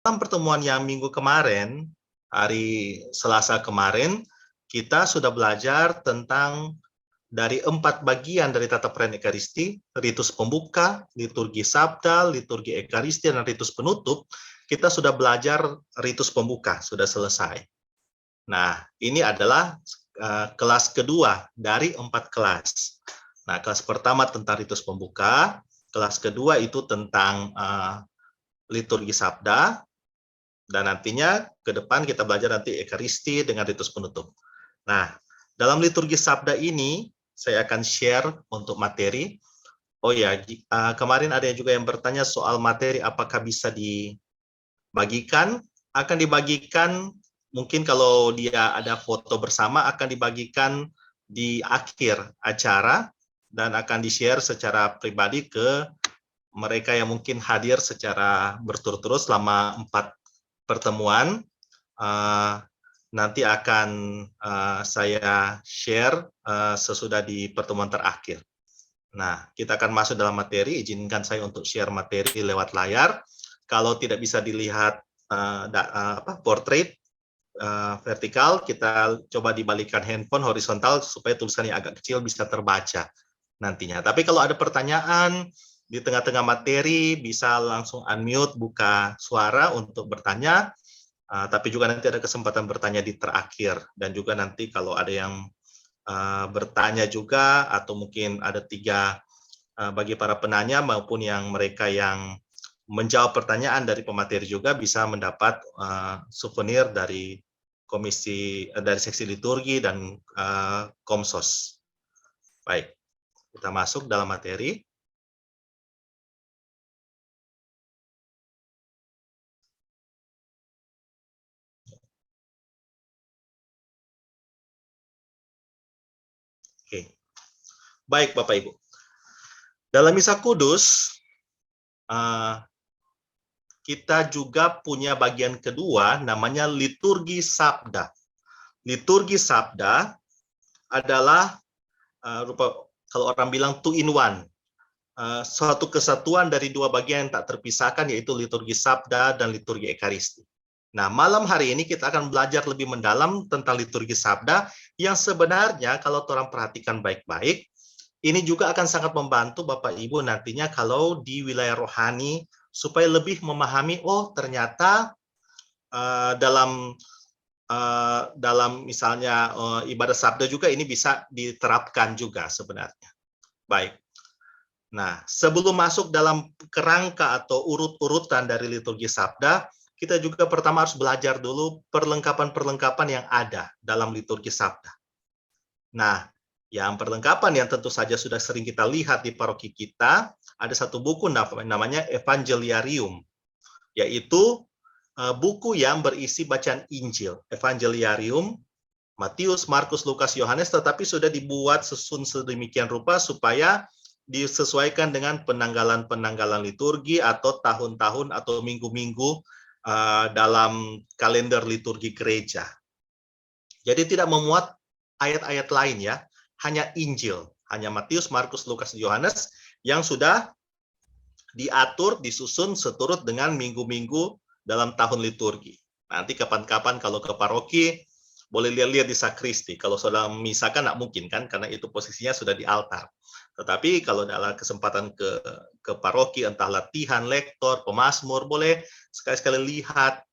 dalam pertemuan yang minggu kemarin, hari Selasa kemarin, kita sudah belajar tentang dari 4 bagian dari tata perayaan Ekaristi, ritus pembuka, liturgi sabda, liturgi Ekaristi, dan ritus penutup. Kita sudah belajar ritus pembuka, sudah selesai. Nah, ini adalah kelas kedua dari 4 kelas. Nah, kelas pertama tentang ritus pembuka, kelas kedua itu tentang liturgi sabda, dan nantinya ke depan kita belajar nanti Ekaristi dengan ritus penutup. Nah, dalam liturgi sabda ini, saya akan share untuk materi. Oh ya, kemarin ada juga yang bertanya soal materi apakah bisa dibagikan. Akan dibagikan, mungkin kalau dia ada foto bersama, akan dibagikan di akhir acara, dan akan di-share secara pribadi ke mereka yang mungkin hadir secara berturut-turut selama 4 pertemuan. Nanti akan saya share sesudah di pertemuan terakhir. Nah, kita akan masuk dalam materi. Izinkan saya untuk share materi lewat layar. Kalau tidak bisa dilihat portrait vertikal, kita coba dibalikan handphone horizontal supaya tulisannya agak kecil bisa terbaca nantinya. Tapi kalau ada pertanyaan di tengah-tengah materi, bisa langsung unmute, buka suara untuk bertanya. Tapi juga nanti ada kesempatan bertanya di terakhir, dan juga nanti kalau ada yang bertanya juga, atau mungkin ada 3 bagi para penanya maupun yang mereka yang menjawab pertanyaan dari pemateri juga bisa mendapat souvenir dari dari seksi liturgi dan Komsos. Baik, kita masuk dalam materi. Oke. Baik, Bapak Ibu. Dalam Misa Kudus, kita juga punya bagian kedua, namanya liturgi sabda. Liturgi sabda adalah, kalau orang bilang 2 in 1, suatu kesatuan dari 2 bagian yang tak terpisahkan, yaitu liturgi sabda dan liturgi Ekaristi. Nah, malam hari ini kita akan belajar lebih mendalam tentang liturgi sabda, yang sebenarnya kalau orang perhatikan baik-baik, ini juga akan sangat membantu Bapak Ibu nantinya kalau di wilayah rohani, supaya lebih memahami, oh ternyata dalam misalnya ibadah sabda juga ini bisa diterapkan juga sebenarnya. Baik. Nah, sebelum masuk dalam kerangka atau urut-urutan dari liturgi sabda, kita juga pertama harus belajar dulu perlengkapan-perlengkapan yang ada dalam liturgi sabda. Nah, yang perlengkapan yang tentu saja sudah sering kita lihat di paroki kita, ada satu buku namanya Evangeliarium, yaitu buku yang berisi bacaan Injil. Evangeliarium, Matius, Markus, Lukas, Yohanes, tetapi sudah dibuat susun sedemikian rupa supaya disesuaikan dengan penanggalan-penanggalan liturgi atau tahun-tahun atau minggu-minggu dalam kalender liturgi gereja. Jadi tidak memuat ayat-ayat lain ya, hanya Injil, hanya Matius, Markus, Lukas, Yohanes yang sudah diatur, disusun seturut dengan minggu-minggu dalam tahun liturgi. Nanti kapan-kapan kalau ke paroki, boleh lihat-lihat di sakristi. Kalau sudah misa kan nggak mungkin kan, karena itu posisinya sudah di altar. Tetapi kalau dalam kesempatan ke paroki, entah latihan, lektor, pemazmur, boleh sekali-sekali lihat.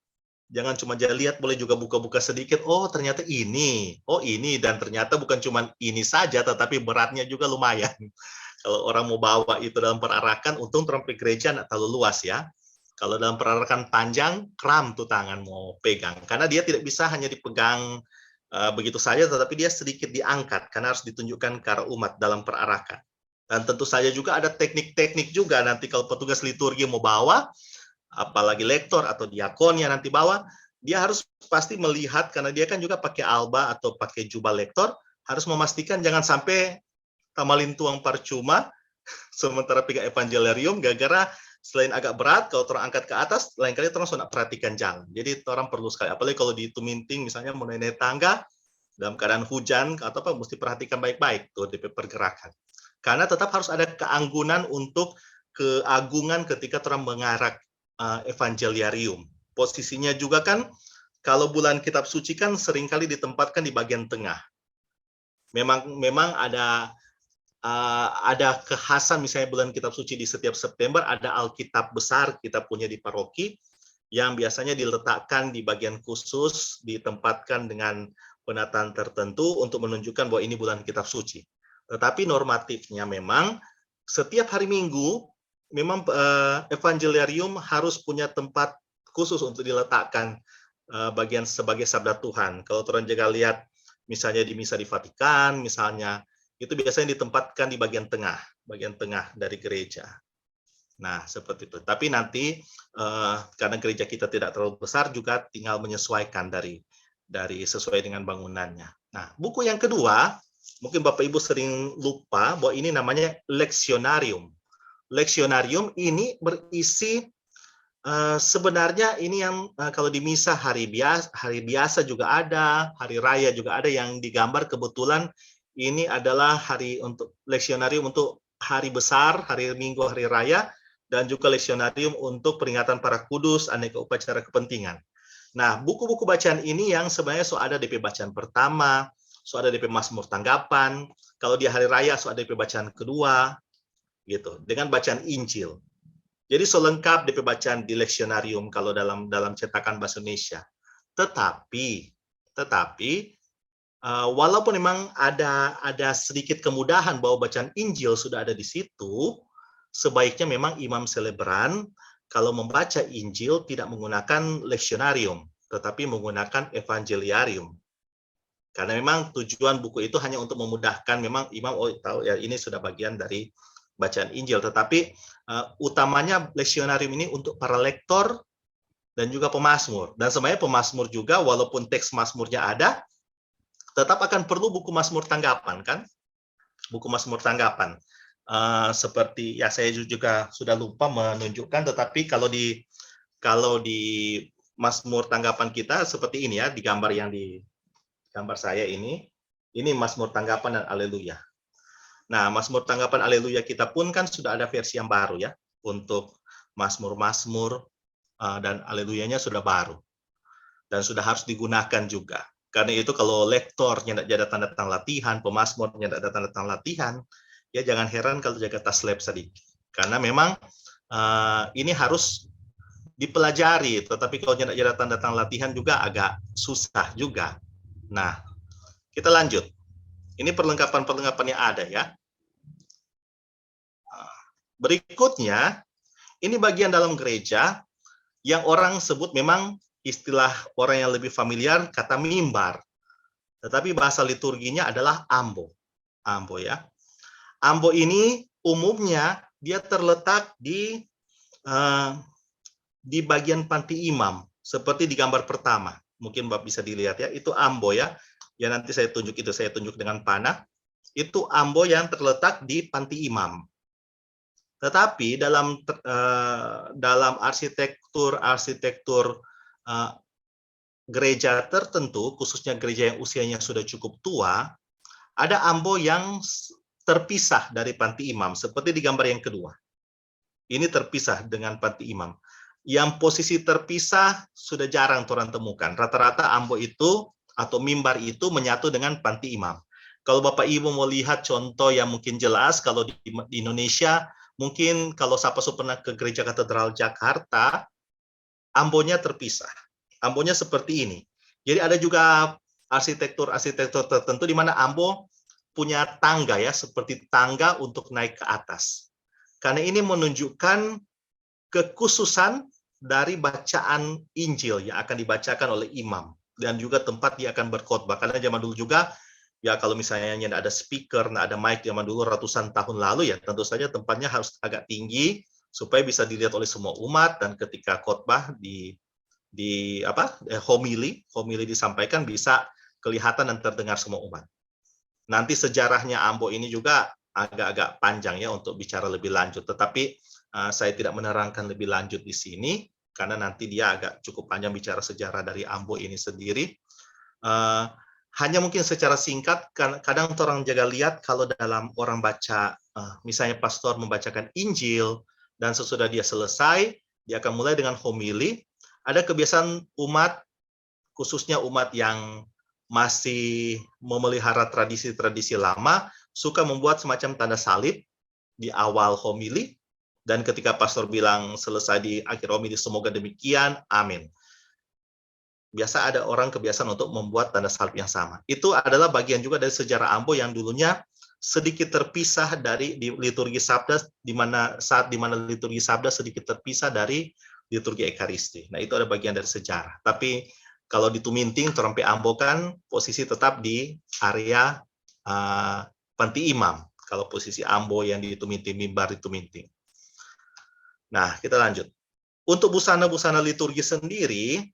Jangan cuma lihat, boleh juga buka-buka sedikit. Oh, ternyata ini. Oh, ini. Dan ternyata bukan cuma ini saja, tetapi beratnya juga lumayan. Kalau orang mau bawa itu dalam perarakan, untung trompet gereja nggak terlalu luas ya. Kalau dalam perarakan panjang, kram tuh tangan mau pegang. Karena dia tidak bisa hanya dipegang begitu saja, tetapi dia sedikit diangkat. Karena harus ditunjukkan ke arah umat dalam perarakan. Dan tentu saja juga ada teknik-teknik juga. Nanti kalau petugas liturgi mau bawa, apalagi lektor atau diakon yang nanti bawa, dia harus pasti melihat, karena dia kan juga pakai alba atau pakai jubah lektor, harus memastikan jangan sampai tamalin tuang percuma, sementara pegang Evangeliarium, gara-gara selain agak berat, kalau orang angkat ke atas, lain kali orang sudah perhatikan jalan. Jadi orang perlu sekali, apalagi kalau di Tuminting, misalnya mau naik tangga, dalam keadaan hujan, atau apa, mesti perhatikan baik-baik tuh di pergerakan. Karena tetap harus ada keanggunan untuk keagungan ketika orang mengarak Evangeliarium. Posisinya juga kan, kalau bulan kitab suci kan seringkali ditempatkan di bagian tengah. Memang ada kekhasan, misalnya bulan kitab suci di setiap September ada Alkitab besar kita punya di paroki yang biasanya diletakkan di bagian khusus, ditempatkan dengan penataan tertentu untuk menunjukkan bahwa ini bulan kitab suci. Tetapi normatifnya memang setiap hari Minggu memang evangeliarium harus punya tempat khusus untuk diletakkan bagian sebagai sabda Tuhan. Kalau orang juga lihat misalnya di misa di Vatikan misalnya, itu biasanya ditempatkan di bagian tengah dari gereja. Nah, seperti itu. Tapi nanti karena gereja kita tidak terlalu besar, juga tinggal menyesuaikan dari sesuai dengan bangunannya. Nah, buku yang kedua, mungkin Bapak Ibu sering lupa bahwa ini namanya Lectionarium. Lectionarium ini berisi sebenarnya ini yang kalau di misa hari biasa juga ada, hari raya juga ada yang digambar. Kebetulan ini adalah hari untuk Lectionarium untuk hari besar, hari Minggu, hari raya, dan juga Lectionarium untuk peringatan para kudus, aneka upacara kepentingan. Nah, buku-buku bacaan ini yang sebenarnya ada DP bacaan pertama, ada DP Mazmur tanggapan, kalau di hari raya ada DP bacaan kedua, gitu, dengan bacaan Injil. Jadi selengkap DP bacaan di Lectionarium kalau dalam cetakan bahasa Indonesia. Tetapi walaupun memang ada sedikit kemudahan bahwa bacaan Injil sudah ada di situ, sebaiknya memang imam selebran kalau membaca Injil tidak menggunakan Lectionarium, tetapi menggunakan Evangeliarium. Karena memang tujuan buku itu hanya untuk memudahkan, memang imam tahu ya ini sudah bagian dari bacaan Injil, tetapi utamanya Lectionarium ini untuk para lektor dan juga pemazmur. Dan sebenarnya pemazmur juga, walaupun teks mazmurnya ada, tetap akan perlu buku Mazmur tanggapan, kan? Buku Mazmur tanggapan. Seperti ya saya juga sudah lupa menunjukkan, tetapi kalau di Mazmur tanggapan kita seperti ini ya, di gambar saya ini Mazmur tanggapan dan Haleluya. Nah, Mazmur tanggapan Haleluya kita pun kan sudah ada versi yang baru ya, untuk Mazmur dan Haleluyanya sudah baru dan sudah harus digunakan juga. Karena itu kalau lektornya tidak ada tanda-tanda latihan, pemazmurnya tidak ada tanda-tanda latihan, ya jangan heran kalau jaga taslep sedikit. Karena memang ini harus dipelajari, tetapi kalau tidak ada tanda-tanda latihan juga agak susah juga. Nah, kita lanjut. Ini perlengkapan-perlengkapan yang ada ya. Berikutnya, ini bagian dalam gereja yang orang sebut, memang istilah orang yang lebih familiar kata mimbar. Tetapi bahasa liturginya adalah ambo. Ambo ya. Ambo ini umumnya dia terletak di bagian panti imam, seperti di gambar pertama. Mungkin Bapak bisa dilihat ya, itu ambo ya. Ya nanti saya tunjuk dengan panah. Itu ambo yang terletak di panti imam. Tetapi dalam arsitektur gereja tertentu, khususnya gereja yang usianya sudah cukup tua, ada ambo yang terpisah dari panti imam, seperti di gambar yang kedua. Ini terpisah dengan panti imam. Yang posisi terpisah sudah jarang orang temukan. Rata-rata ambo itu atau mimbar itu menyatu dengan panti imam. Kalau Bapak Ibu mau lihat contoh yang mungkin jelas, kalau di Indonesia, mungkin kalau siapa pernah ke Gereja Katedral Jakarta, ambonya terpisah. Ambonya seperti ini. Jadi ada juga arsitektur tertentu di mana ambo punya tangga ya, seperti tangga untuk naik ke atas. Karena ini menunjukkan kekhususan dari bacaan Injil yang akan dibacakan oleh imam, dan juga tempat dia akan berkhotbah. Karena zaman dulu juga ya, kalau misalnya tidak ada speaker, tidak ada mic zaman dulu ratusan tahun lalu ya, tentu saja tempatnya harus agak tinggi supaya bisa dilihat oleh semua umat, dan ketika khotbah homili disampaikan bisa kelihatan dan terdengar semua umat. Nanti sejarahnya ambo ini juga agak-agak panjang ya untuk bicara lebih lanjut, tetapi saya tidak menerangkan lebih lanjut di sini karena nanti dia agak cukup panjang bicara sejarah dari ambo ini sendiri. Hanya mungkin secara singkat, kadang orang jaga lihat kalau dalam orang baca, misalnya pastor membacakan Injil, dan sesudah dia selesai, dia akan mulai dengan homili, Ada kebiasaan umat, khususnya umat yang masih memelihara tradisi-tradisi lama, suka membuat semacam tanda salib di awal homili, dan ketika pastor bilang selesai di akhir homili, semoga demikian, amin. Biasa ada orang kebiasaan untuk membuat tanda salib yang sama. Itu adalah bagian juga dari sejarah Ambo yang dulunya sedikit terpisah dari di liturgi Sabda, di mana liturgi Sabda sedikit terpisah dari liturgi Ekaristi. Nah, itu ada bagian dari sejarah. Tapi kalau di Tuminting, Trompe Ambo kan posisi tetap di area Panti Imam. Kalau posisi Ambo yang di Tuminting, mimbar di Tuminting. Nah, kita lanjut. Untuk busana-busana liturgi sendiri,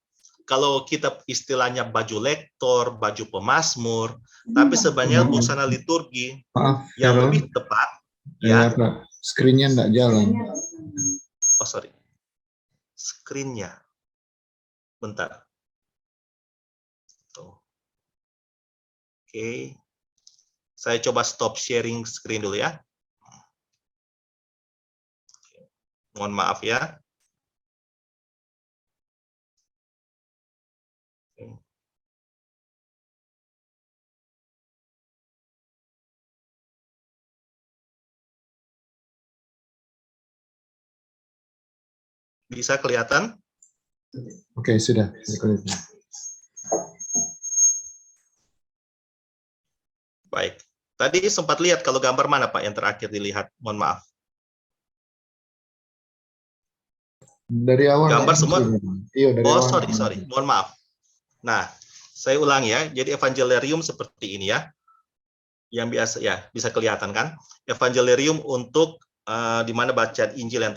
kalau kita istilahnya baju lektor, baju pemazmur, tapi sebenarnya busana liturgi yang lebih tepat, ya Pak, screen-nya enggak jalan. Oh sorry, screen-nya, bentar. Oke, saya coba stop sharing screen dulu ya. Mohon maaf ya. Bisa kelihatan? Oke, sudah. Baik. Tadi sempat lihat kalau gambar mana Pak yang terakhir dilihat? Mohon maaf. Dari awal. Gambar semua? Iya, dari awal. Sorry. Mohon maaf. Nah, saya ulang ya. Jadi Evangeliarium seperti ini ya. Yang biasa ya, bisa kelihatan kan? Evangeliarium untuk di mana bacaan Injil yang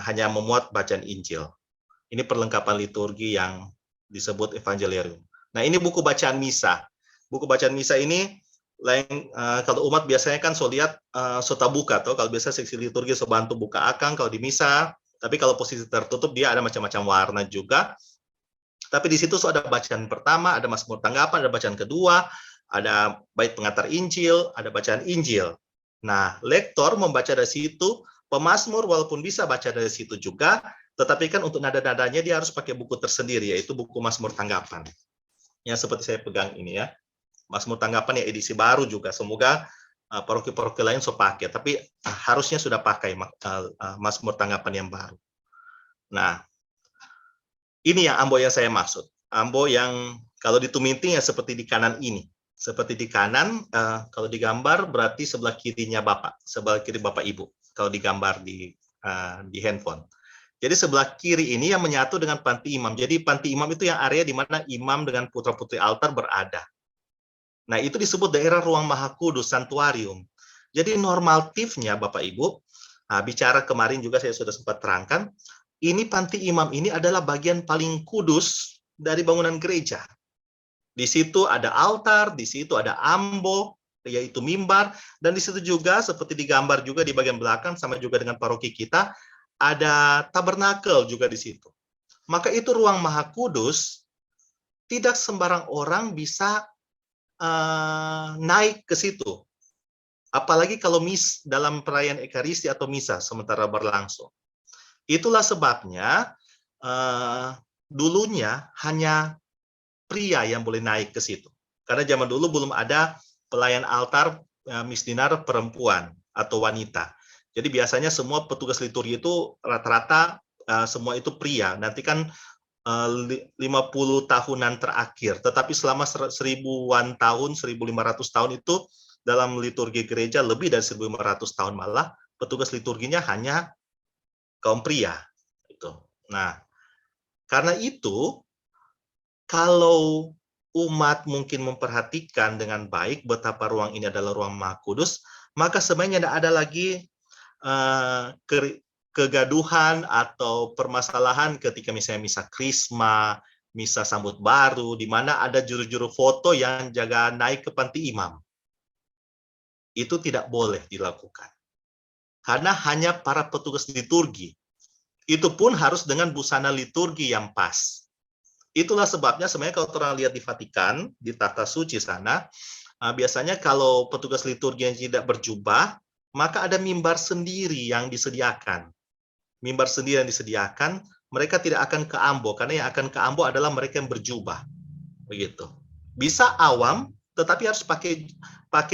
hanya memuat bacaan Injil. Ini perlengkapan liturgi yang disebut Evangeliarium. Nah, ini buku bacaan misa. Buku bacaan misa ini kalau umat biasanya kan lihat sota buka atau kalau biasa seksi liturgi bantu buka akang kalau di misa. Tapi kalau posisi tertutup dia ada macam-macam warna juga. Tapi di situ ada bacaan pertama, ada Mazmur tanggapan, ada bacaan kedua, ada bait pengantar Injil, ada bacaan Injil. Nah, lektor membaca dari situ, pemazmur walaupun bisa baca dari situ juga, tetapi kan untuk nada-nadanya dia harus pakai buku tersendiri, yaitu buku Mazmur tanggapan. Yang seperti saya pegang ini ya. Mazmur tanggapan ya edisi baru juga, semoga paroki-paroki lain pakai, tapi harusnya sudah pakai Mazmur tanggapan yang baru. Nah, ini yang Ambo yang saya maksud. Ambo yang kalau di Tuminting ya seperti di kanan ini. Seperti di kanan, kalau digambar berarti sebelah kirinya Bapak, sebelah kiri Bapak Ibu, kalau digambar di handphone. Jadi sebelah kiri ini yang menyatu dengan panti imam. Jadi panti imam itu yang area di mana imam dengan putra-putri altar berada. Nah, itu disebut daerah ruang Maha Kudus, santuarium. Jadi normatifnya Bapak Ibu, bicara kemarin juga saya sudah sempat terangkan, ini panti imam ini adalah bagian paling kudus dari bangunan gereja. Di situ ada altar, di situ ada ambo, yaitu mimbar, dan di situ juga seperti digambar juga di bagian belakang sama juga dengan paroki kita, ada tabernakel juga di situ. Maka itu ruang Maha Kudus, tidak sembarang orang bisa naik ke situ. Apalagi kalau dalam perayaan Ekaristi atau misa sementara berlangsung. Itulah sebabnya dulunya hanya pria yang boleh naik ke situ. Karena zaman dulu belum ada pelayan altar misdinar perempuan atau wanita. Jadi biasanya semua petugas liturgi itu rata-rata semua itu pria. Nanti kan 50 tahunan terakhir. Tetapi selama 1000-an tahun, 1500 tahun itu dalam liturgi gereja lebih dari 1500 tahun malah petugas liturginya hanya kaum pria. Nah, karena itu kalau umat mungkin memperhatikan dengan baik betapa ruang ini adalah ruang Maha Kudus, maka sebenarnya tidak ada lagi kegaduhan atau permasalahan ketika misalnya misa Krisma, misa sambut baru, di mana ada juru-juru foto yang jaga naik ke panti imam. Itu tidak boleh dilakukan. Karena hanya para petugas liturgi. Itu pun harus dengan busana liturgi yang pas. Itulah sebabnya sebenarnya kalau orang lihat di Vatikan, di tata suci sana, biasanya kalau petugas liturgi yang tidak berjubah, maka ada mimbar sendiri yang disediakan. Mimbar sendiri yang disediakan, mereka tidak akan ke ambo, karena yang akan ke ambo adalah mereka yang berjubah. Begitu. Bisa awam, tetapi harus pakai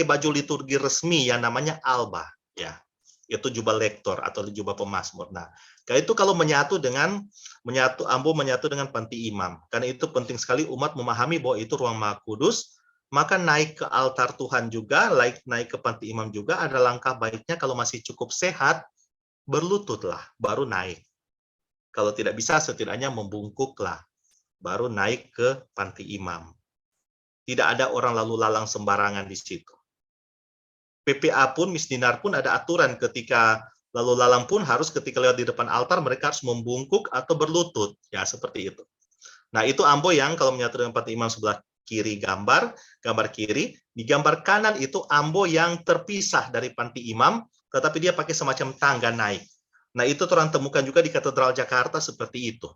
baju liturgi resmi yang namanya alba, ya. Itu jubah lektor atau jubah pemazmur. Nah, itu kalau ambo menyatu dengan panti imam. Karena itu penting sekali umat memahami bahwa itu ruang Maha Kudus, maka naik ke altar Tuhan juga, naik ke panti imam juga ada langkah baiknya kalau masih cukup sehat, berlututlah, baru naik. Kalau tidak bisa, setidaknya membungkuklah, baru naik ke panti imam. Tidak ada orang lalu lalang sembarangan di situ. PPA pun, misdinar pun ada aturan ketika lalu lalang pun harus ketika lewat di depan altar mereka harus membungkuk atau berlutut, ya seperti itu. Nah itu ambo yang kalau menyatu dengan panti imam sebelah kiri gambar kiri, di gambar kanan itu ambo yang terpisah dari panti imam, tetapi dia pakai semacam tangga naik. Nah itu orang temukan juga di Katedral Jakarta seperti itu.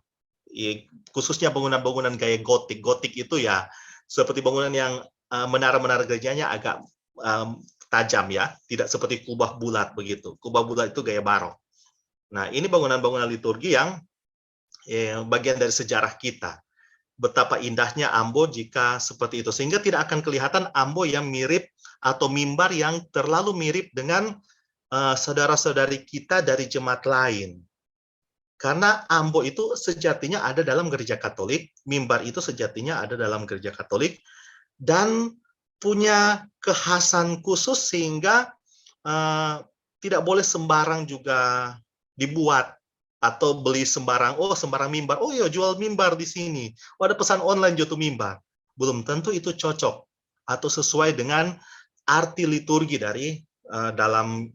Khususnya bangunan-bangunan gaya gotik. Gotik itu ya seperti bangunan yang menara-menara gerejanya agak tajam ya, tidak seperti kubah bulat begitu. Kubah bulat itu gaya barok. Nah, ini bangunan-bangunan liturgi yang bagian dari sejarah kita. Betapa indahnya ambo jika seperti itu. Sehingga tidak akan kelihatan ambo yang mirip atau mimbar yang terlalu mirip dengan saudara-saudari kita dari jemaat lain. Karena ambo itu sejatinya ada dalam gereja Katolik, mimbar itu sejatinya ada dalam gereja Katolik, dan punya kekhasan khusus sehingga tidak boleh sembarang juga dibuat atau beli sembarang. Oh sembarang mimbar, oh iya jual mimbar di sini. Oh ada pesan online jual mimbar. Belum tentu itu cocok atau sesuai dengan arti liturgi dari dalam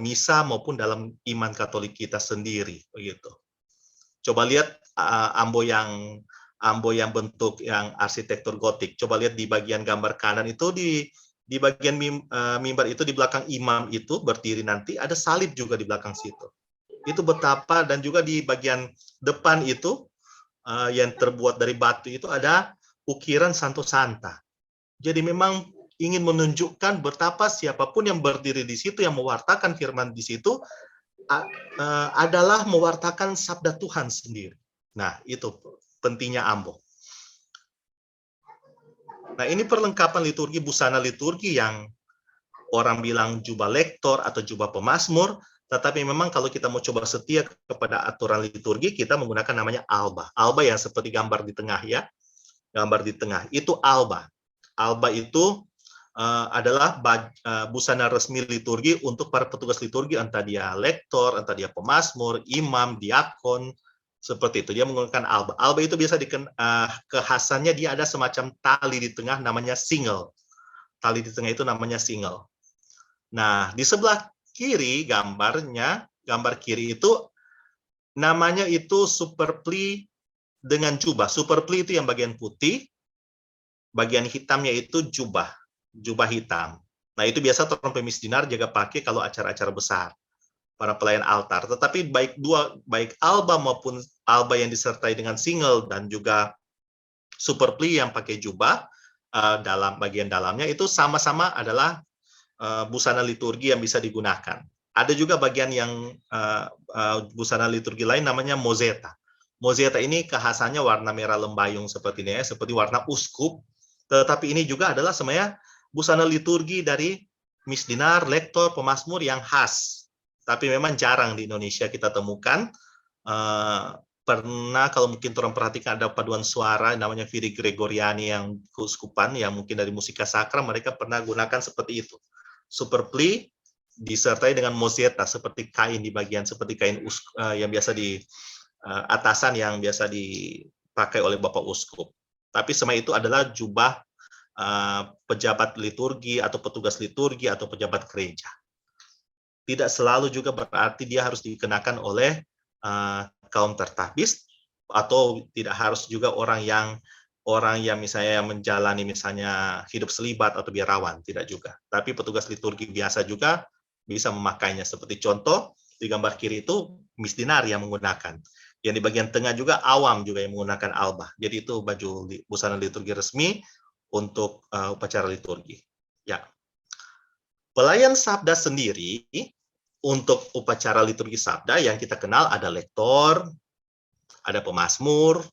misa maupun dalam iman Katolik kita sendiri. Begitu. Coba lihat ambo yang bentuk yang arsitektur gotik. Coba lihat di bagian gambar kanan itu di bagian mimbar itu di belakang imam itu berdiri nanti ada salib juga di belakang situ. Itu betapa, dan juga di bagian depan itu yang terbuat dari batu itu ada ukiran Santo Santa. Jadi memang ingin menunjukkan betapa siapapun yang berdiri di situ yang mewartakan firman di situ adalah mewartakan sabda Tuhan sendiri. Nah, itu pentingnya ambo. Nah, ini perlengkapan liturgi, busana liturgi yang orang bilang jubah lektor atau jubah pemazmur, tetapi memang kalau kita mau coba setia kepada aturan liturgi, kita menggunakan namanya alba. Alba yang seperti gambar di tengah ya. Gambar di tengah, itu alba. Alba itu adalah busana resmi liturgi untuk para petugas liturgi, entah dia lektor, entah dia pemazmur, imam, diakon, seperti itu. Dia menggunakan alba. Alba itu biasa kekhasannya dia ada semacam tali di tengah namanya single. Tali di tengah itu namanya single. Nah, di sebelah kiri gambar kiri itu namanya itu superpli dengan jubah. Superpli itu yang bagian putih, bagian hitamnya itu jubah hitam. Nah, itu biasa orang pemisdinar juga pakai kalau acara-acara besar, para pelayan altar. Tetapi baik alba maupun alba yang disertai dengan single dan juga superpli yang pakai jubah dalam bagian dalamnya itu sama-sama adalah busana liturgi yang bisa digunakan. Ada juga bagian yang busana liturgi lain namanya mozeta. Mozeta ini kekhasannya warna merah lembayung seperti ini ya, seperti warna uskup. Tetapi ini juga adalah sebenarnya busana liturgi dari misdinar, lektor, pemazmur yang khas. Tapi memang jarang di Indonesia kita temukan. Pernah kalau mungkin orang perhatikan ada paduan suara namanya Viri Gregoriani yang keuskupan, yang mungkin dari musika sakra, mereka pernah gunakan seperti itu. Superpli disertai dengan mozeta seperti kain di bagian, seperti kain yang biasa di atasan yang biasa dipakai oleh Bapak Uskup. Tapi semua itu adalah jubah pejabat liturgi atau petugas liturgi atau pejabat gereja. Tidak selalu juga berarti dia harus dikenakan oleh kaum tertabis, atau tidak harus juga orang yang misalnya menjalani misalnya hidup selibat atau biarawan, tidak juga. Tapi petugas liturgi biasa juga bisa memakainya. Seperti contoh di gambar kiri itu misdinar yang menggunakan. Yang di bagian tengah juga awam juga yang menggunakan alba. Jadi itu baju busana liturgi resmi untuk upacara liturgi. Ya. Pelayan sabda sendiri untuk upacara liturgi sabda yang kita kenal ada lektor, Ada pemazmur,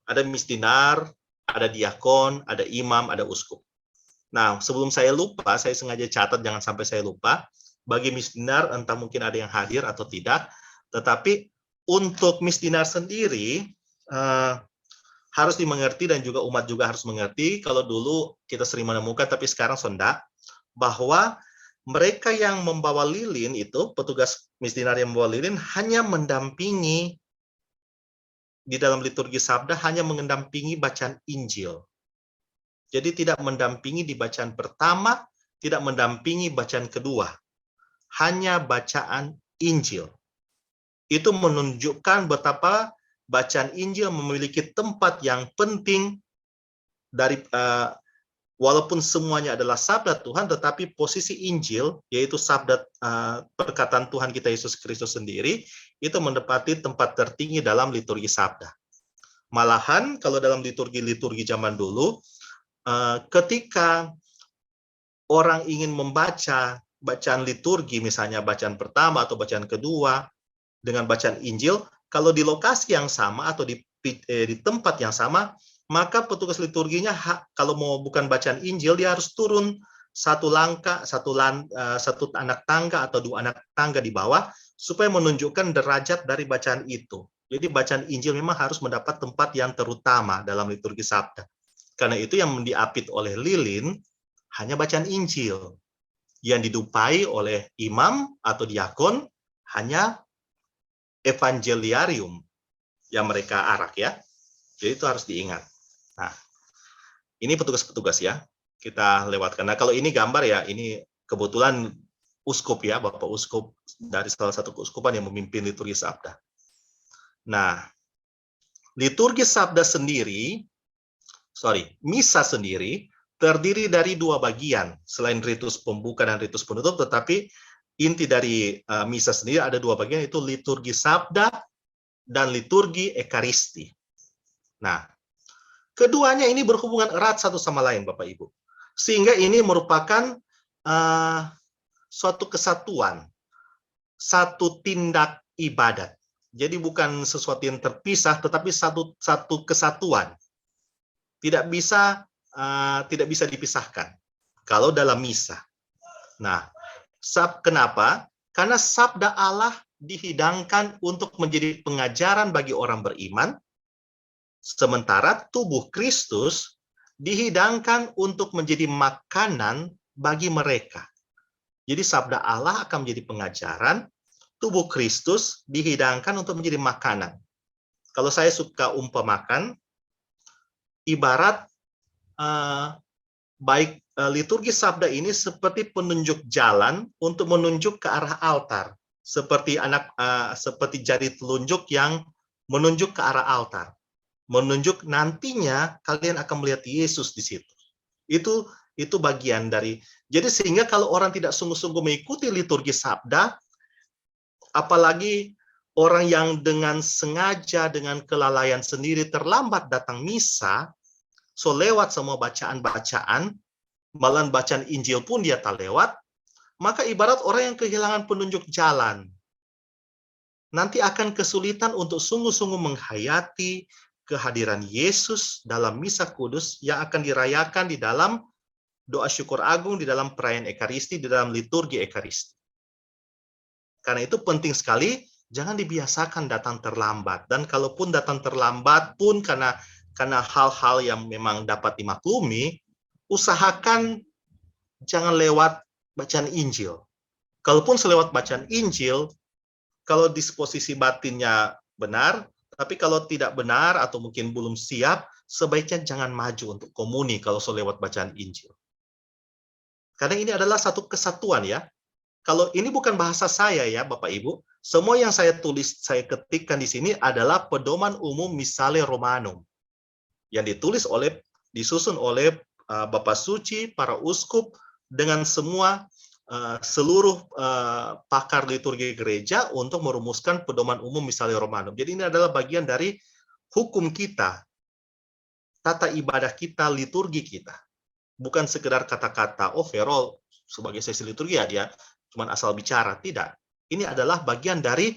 ada misdinar, ada diakon, ada imam, ada uskup. Nah, sebelum saya lupa, saya sengaja catat jangan sampai saya lupa. Bagi misdinar, entah mungkin ada yang hadir atau tidak, tetapi untuk misdinar sendiri harus dimengerti dan juga umat juga harus mengerti. Kalau dulu kita sering menemukan, tapi sekarang sonda, bahwa mereka yang membawa lilin itu, petugas misdinar yang membawa lilin, hanya mendampingi di dalam liturgi sabda, hanya mendampingi bacaan Injil. Jadi tidak mendampingi di bacaan pertama, tidak mendampingi bacaan kedua. Hanya bacaan Injil. Itu menunjukkan betapa bacaan Injil memiliki tempat yang penting dari walaupun semuanya adalah sabda Tuhan, tetapi posisi Injil, yaitu sabda perkataan Tuhan kita Yesus Kristus sendiri, itu menempati tempat tertinggi dalam liturgi sabda. Malahan kalau dalam liturgi zaman dulu, ketika orang ingin membaca bacaan liturgi, misalnya bacaan pertama atau bacaan kedua dengan bacaan Injil, kalau di lokasi yang sama atau di tempat yang sama, maka petugas liturginya kalau mau bukan bacaan Injil, dia harus turun satu langkah, satu anak tangga atau dua anak tangga di bawah, supaya menunjukkan derajat dari bacaan itu. Jadi bacaan Injil memang harus mendapat tempat yang terutama dalam liturgi sabda. Karena itu yang diapit oleh lilin hanya bacaan Injil. Yang didupai oleh imam atau diakon hanya evangeliarium yang mereka arak ya. Jadi itu harus diingat. Nah, ini petugas-petugas ya. Kita lewatkan. Nah, kalau ini gambar ya, ini kebetulan uskup ya, Bapak Uskup dari salah satu keuskupan yang memimpin liturgi sabda. Nah, liturgi sabda sendiri, misa sendiri terdiri dari dua bagian. Selain ritus pembuka dan ritus penutup, tetapi inti dari misa sendiri ada dua bagian, yaitu liturgi sabda dan liturgi ekaristi. Nah, keduanya ini berhubungan erat satu sama lain, Bapak Ibu. Sehingga ini merupakan suatu kesatuan, satu tindak ibadat. Jadi bukan sesuatu yang terpisah, tetapi satu kesatuan. Tidak bisa dipisahkan kalau dalam misa. Nah, kenapa? Karena sabda Allah dihidangkan untuk menjadi pengajaran bagi orang beriman, sementara tubuh Kristus dihidangkan untuk menjadi makanan bagi mereka. Jadi sabda Allah akan menjadi pengajaran, tubuh Kristus dihidangkan untuk menjadi makanan. Kalau saya suka umpamakan, ibarat baik liturgi sabda ini seperti penunjuk jalan untuk menunjuk ke arah altar, seperti seperti jari telunjuk yang menunjuk ke arah altar, menunjuk nantinya kalian akan melihat Yesus di situ. Itu bagian dari. Jadi sehingga kalau orang tidak sungguh-sungguh mengikuti liturgi sabda, apalagi orang yang dengan sengaja, dengan kelalaian sendiri terlambat datang misa, so lewat semua bacaan-bacaan, malah bacaan Injil pun dia tak lewat, maka ibarat orang yang kehilangan penunjuk jalan. Nanti akan kesulitan untuk sungguh-sungguh menghayati kehadiran Yesus dalam misa kudus yang akan dirayakan di dalam doa syukur agung, di dalam perayaan ekaristi, di dalam liturgi ekaristi. Karena itu penting sekali, jangan dibiasakan datang terlambat. Dan kalaupun datang terlambat pun karena hal-hal yang memang dapat dimaklumi, usahakan jangan lewat bacaan Injil. Kalaupun selewat bacaan Injil, kalau disposisi batinnya benar, tapi kalau tidak benar atau mungkin belum siap, sebaiknya jangan maju untuk komuni kalau selewat bacaan Injil. Karena ini adalah satu kesatuan ya. Kalau ini bukan bahasa saya ya Bapak Ibu, semua yang saya tulis, saya ketikkan di sini adalah pedoman umum Missale Romanum yang disusun oleh Bapak Suci, para uskup, dengan semua seluruh pakar liturgi gereja untuk merumuskan pedoman umum Missale Romanum. Jadi ini adalah bagian dari hukum kita, tata ibadah kita, liturgi kita. Bukan sekedar kata-kata, oh Verol sebagai sesi liturgi ya dia cuma asal bicara. Tidak. Ini adalah bagian dari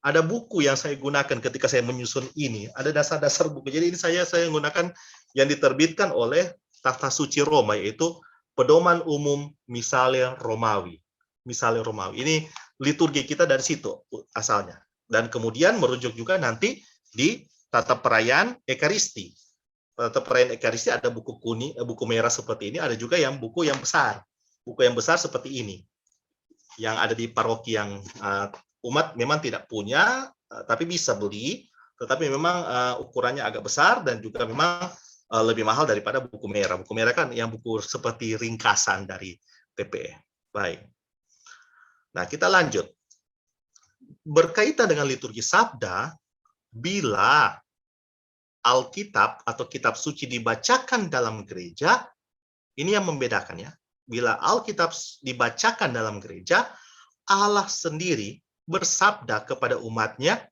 ada buku yang saya gunakan ketika saya menyusun ini, ada dasar-dasar buku. Jadi ini saya menggunakan yang diterbitkan oleh Tata Suci Roma, yaitu Pedoman Umum Misale Romawi. Misale Romawi. Ini liturgi kita dari situ asalnya. Dan kemudian merujuk juga nanti di Tata Perayaan Ekaristi. Tata Perayaan Ekaristi ada buku kuning, buku merah seperti ini, ada juga yang buku yang besar. Buku yang besar seperti ini. Yang ada di paroki yang umat memang tidak punya, tapi bisa beli, tetapi memang ukurannya agak besar dan juga memang lebih mahal daripada buku merah. Buku merah kan yang buku seperti ringkasan dari TPE. Baik. Nah, kita lanjut. Berkaitan dengan liturgi Sabda, bila Alkitab atau kitab suci dibacakan dalam gereja, ini yang membedakan ya. Bila Alkitab dibacakan dalam gereja, Allah sendiri bersabda kepada umatnya,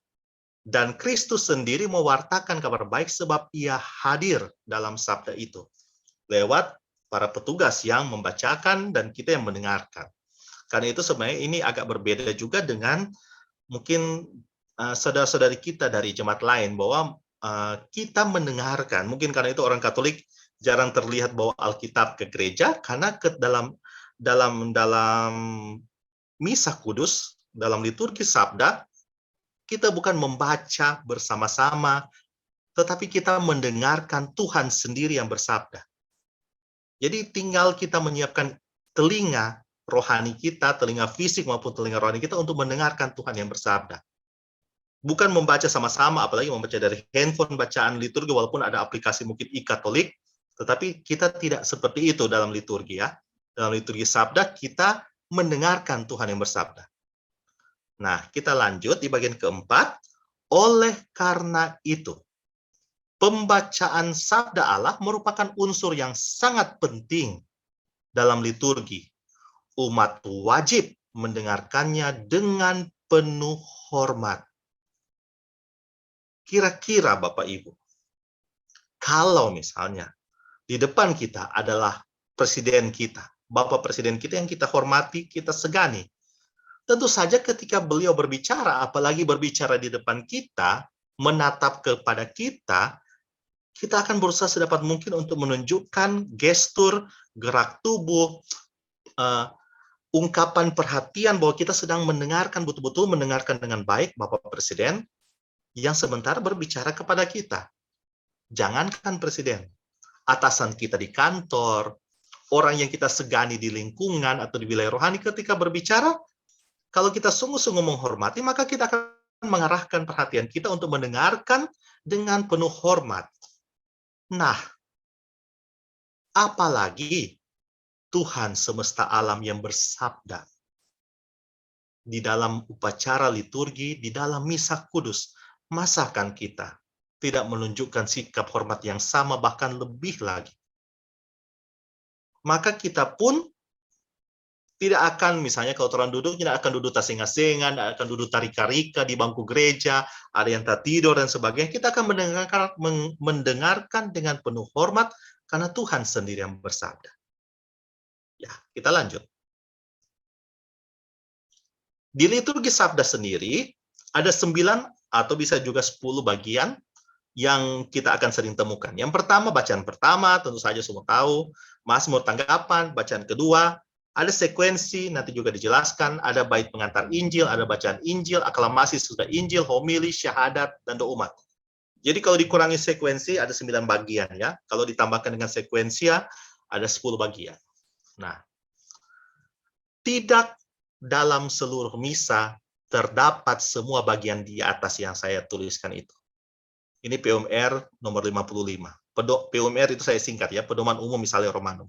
dan Kristus sendiri mewartakan kabar baik sebab ia hadir dalam sabda itu. Lewat para petugas yang membacakan dan kita yang mendengarkan. Karena itu sebenarnya ini agak berbeda juga dengan mungkin saudara-saudari kita dari jemaat lain, bahwa kita mendengarkan. Mungkin karena itu orang Katolik jarang terlihat bawa Alkitab ke gereja, karena dalam Misa Kudus, dalam liturgi Sabda, kita bukan membaca bersama-sama, tetapi kita mendengarkan Tuhan sendiri yang bersabda. Jadi tinggal kita menyiapkan telinga rohani kita, telinga fisik maupun telinga rohani kita untuk mendengarkan Tuhan yang bersabda. Bukan membaca sama-sama, apalagi membaca dari handphone bacaan liturgi, walaupun ada aplikasi mungkin e-Katolik, tetapi kita tidak seperti itu dalam liturgi ya. Dalam liturgi Sabda, kita mendengarkan Tuhan yang bersabda. Nah, kita lanjut di bagian keempat. Oleh karena itu, pembacaan sabda Allah merupakan unsur yang sangat penting dalam liturgi. Umat wajib mendengarkannya dengan penuh hormat. Kira-kira Bapak Ibu, kalau misalnya di depan kita adalah presiden kita, Bapak Presiden kita yang kita hormati, kita segani, tentu saja ketika beliau berbicara, apalagi berbicara di depan kita, menatap kepada kita, kita akan berusaha sedapat mungkin untuk menunjukkan gestur, gerak tubuh, ungkapan perhatian bahwa kita sedang mendengarkan, betul-betul mendengarkan dengan baik Bapak Presiden yang sementara berbicara kepada kita. Jangankan Presiden, atasan kita di kantor, orang yang kita segani di lingkungan atau di wilayah rohani, ketika berbicara, kalau kita sungguh-sungguh menghormati, maka kita akan mengarahkan perhatian kita untuk mendengarkan dengan penuh hormat. Nah, apalagi Tuhan semesta alam yang bersabda di dalam upacara liturgi, di dalam misa kudus, masakan kita tidak menunjukkan sikap hormat yang sama, bahkan lebih lagi. Maka kita pun tidak akan, misalnya kalau orang duduk, tidak akan duduk tasing-asingan, tidak akan duduk tarik-karika di bangku gereja, ada yang tak tidur dan sebagainya. Kita akan mendengarkan dengan penuh hormat, karena Tuhan sendiri yang bersabda. Ya, kita lanjut. Di liturgi Sabda sendiri, ada 9 atau bisa juga 10 bagian yang kita akan sering temukan. Yang pertama, bacaan pertama, tentu saja semua tahu. Mazmur tanggapan, bacaan kedua, ada sekuensi, nanti juga dijelaskan, ada bait pengantar Injil, ada bacaan Injil, aklamasi sesudah Injil, homili, syahadat, dan doa umat. Jadi kalau dikurangi sekuensi, ada 9 bagian ya. Kalau ditambahkan dengan sekuensia, ada 10 bagian. Nah, tidak dalam seluruh misa terdapat semua bagian di atas yang saya tuliskan itu. Ini PUMR nomor 55. PUMR itu saya singkat ya, Pedoman Umum Misale Romanum.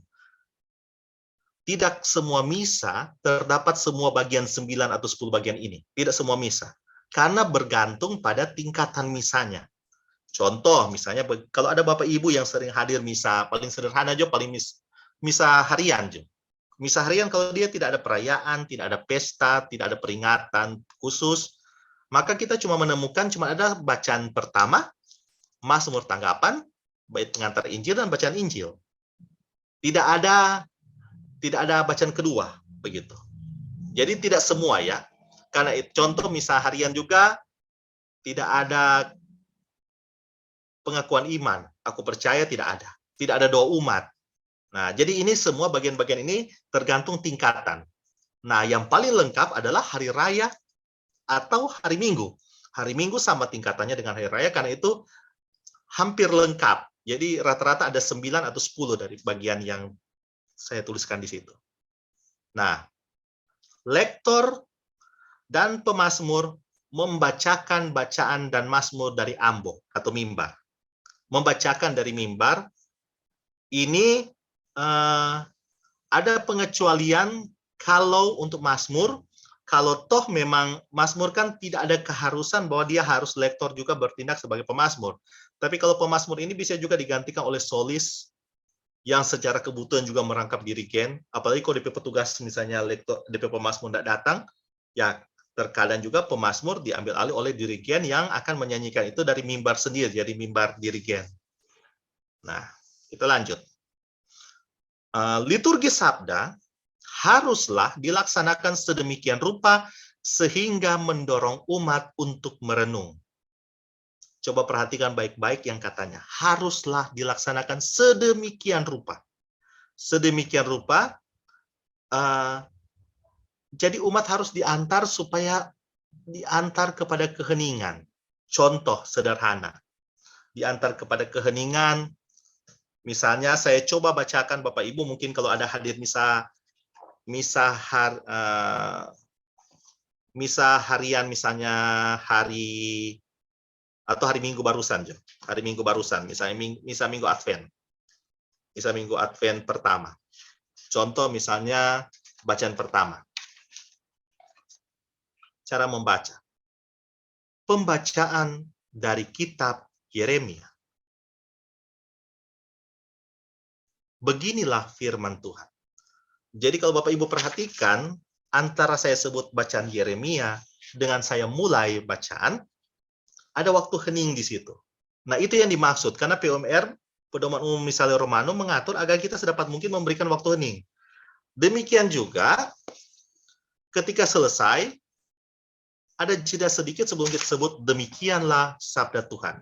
Tidak semua misa terdapat semua bagian 9 atau 10 bagian ini. Tidak semua misa. Karena bergantung pada tingkatan misanya. Contoh, misalnya kalau ada Bapak Ibu yang sering hadir misa, paling sederhana aja, paling misa harian aja. Misa harian kalau dia tidak ada perayaan, tidak ada pesta, tidak ada peringatan khusus, maka kita cuma menemukan ada bacaan pertama, Mazmur tanggapan, bait pengantar Injil, dan bacaan Injil. Tidak ada bacaan kedua, begitu. Jadi tidak semua ya. Karena contoh misa harian juga tidak ada pengakuan iman. Aku percaya tidak ada. Tidak ada doa umat. Nah, jadi ini semua bagian-bagian ini tergantung tingkatan. Nah, yang paling lengkap adalah hari raya atau hari Minggu. Hari Minggu sama tingkatannya dengan hari raya, karena itu hampir lengkap. Jadi rata-rata ada 9 atau 10 dari bagian yang saya tuliskan di situ. Nah, lektor dan pemazmur membacakan bacaan dan mazmur dari ambok atau mimbar. Membacakan dari mimbar, ini ada pengecualian kalau untuk mazmur, kalau toh memang mazmur kan tidak ada keharusan bahwa dia harus lektor juga bertindak sebagai pemazmur. Tapi kalau pemazmur ini bisa juga digantikan oleh solis yang secara kebutuhan juga merangkap dirigen. Apalagi kalau DP petugas misalnya lektor, DP pemazmur tidak datang, ya terkadang juga pemazmur diambil alih oleh dirigen yang akan menyanyikan itu dari mimbar sendiri, jadi mimbar dirigen. Nah, kita lanjut. Liturgi sabda haruslah dilaksanakan sedemikian rupa sehingga mendorong umat untuk merenung. Coba perhatikan baik-baik yang katanya. Haruslah dilaksanakan sedemikian rupa. Sedemikian rupa, jadi umat harus diantar supaya diantar kepada keheningan. Contoh sederhana. Diantar kepada keheningan. Misalnya saya coba bacakan Bapak Ibu, mungkin kalau ada hadir misa harian, misalnya hari atau hari Minggu barusan, hari Minggu barusan, misalnya misa Minggu Advent, misa Minggu Advent pertama. Contoh misalnya bacaan pertama. Cara membaca. Pembacaan dari kitab Yeremia. Beginilah firman Tuhan. Jadi kalau Bapak Ibu perhatikan, antara saya sebut bacaan Yeremia dengan saya mulai bacaan, ada waktu hening di situ. Nah, itu yang dimaksud. Karena POMR, Pedoman Umum Misalnya Romano, mengatur agar kita sedapat mungkin memberikan waktu hening. Demikian juga, ketika selesai, ada jeda sedikit sebelum kita sebut, demikianlah sabda Tuhan.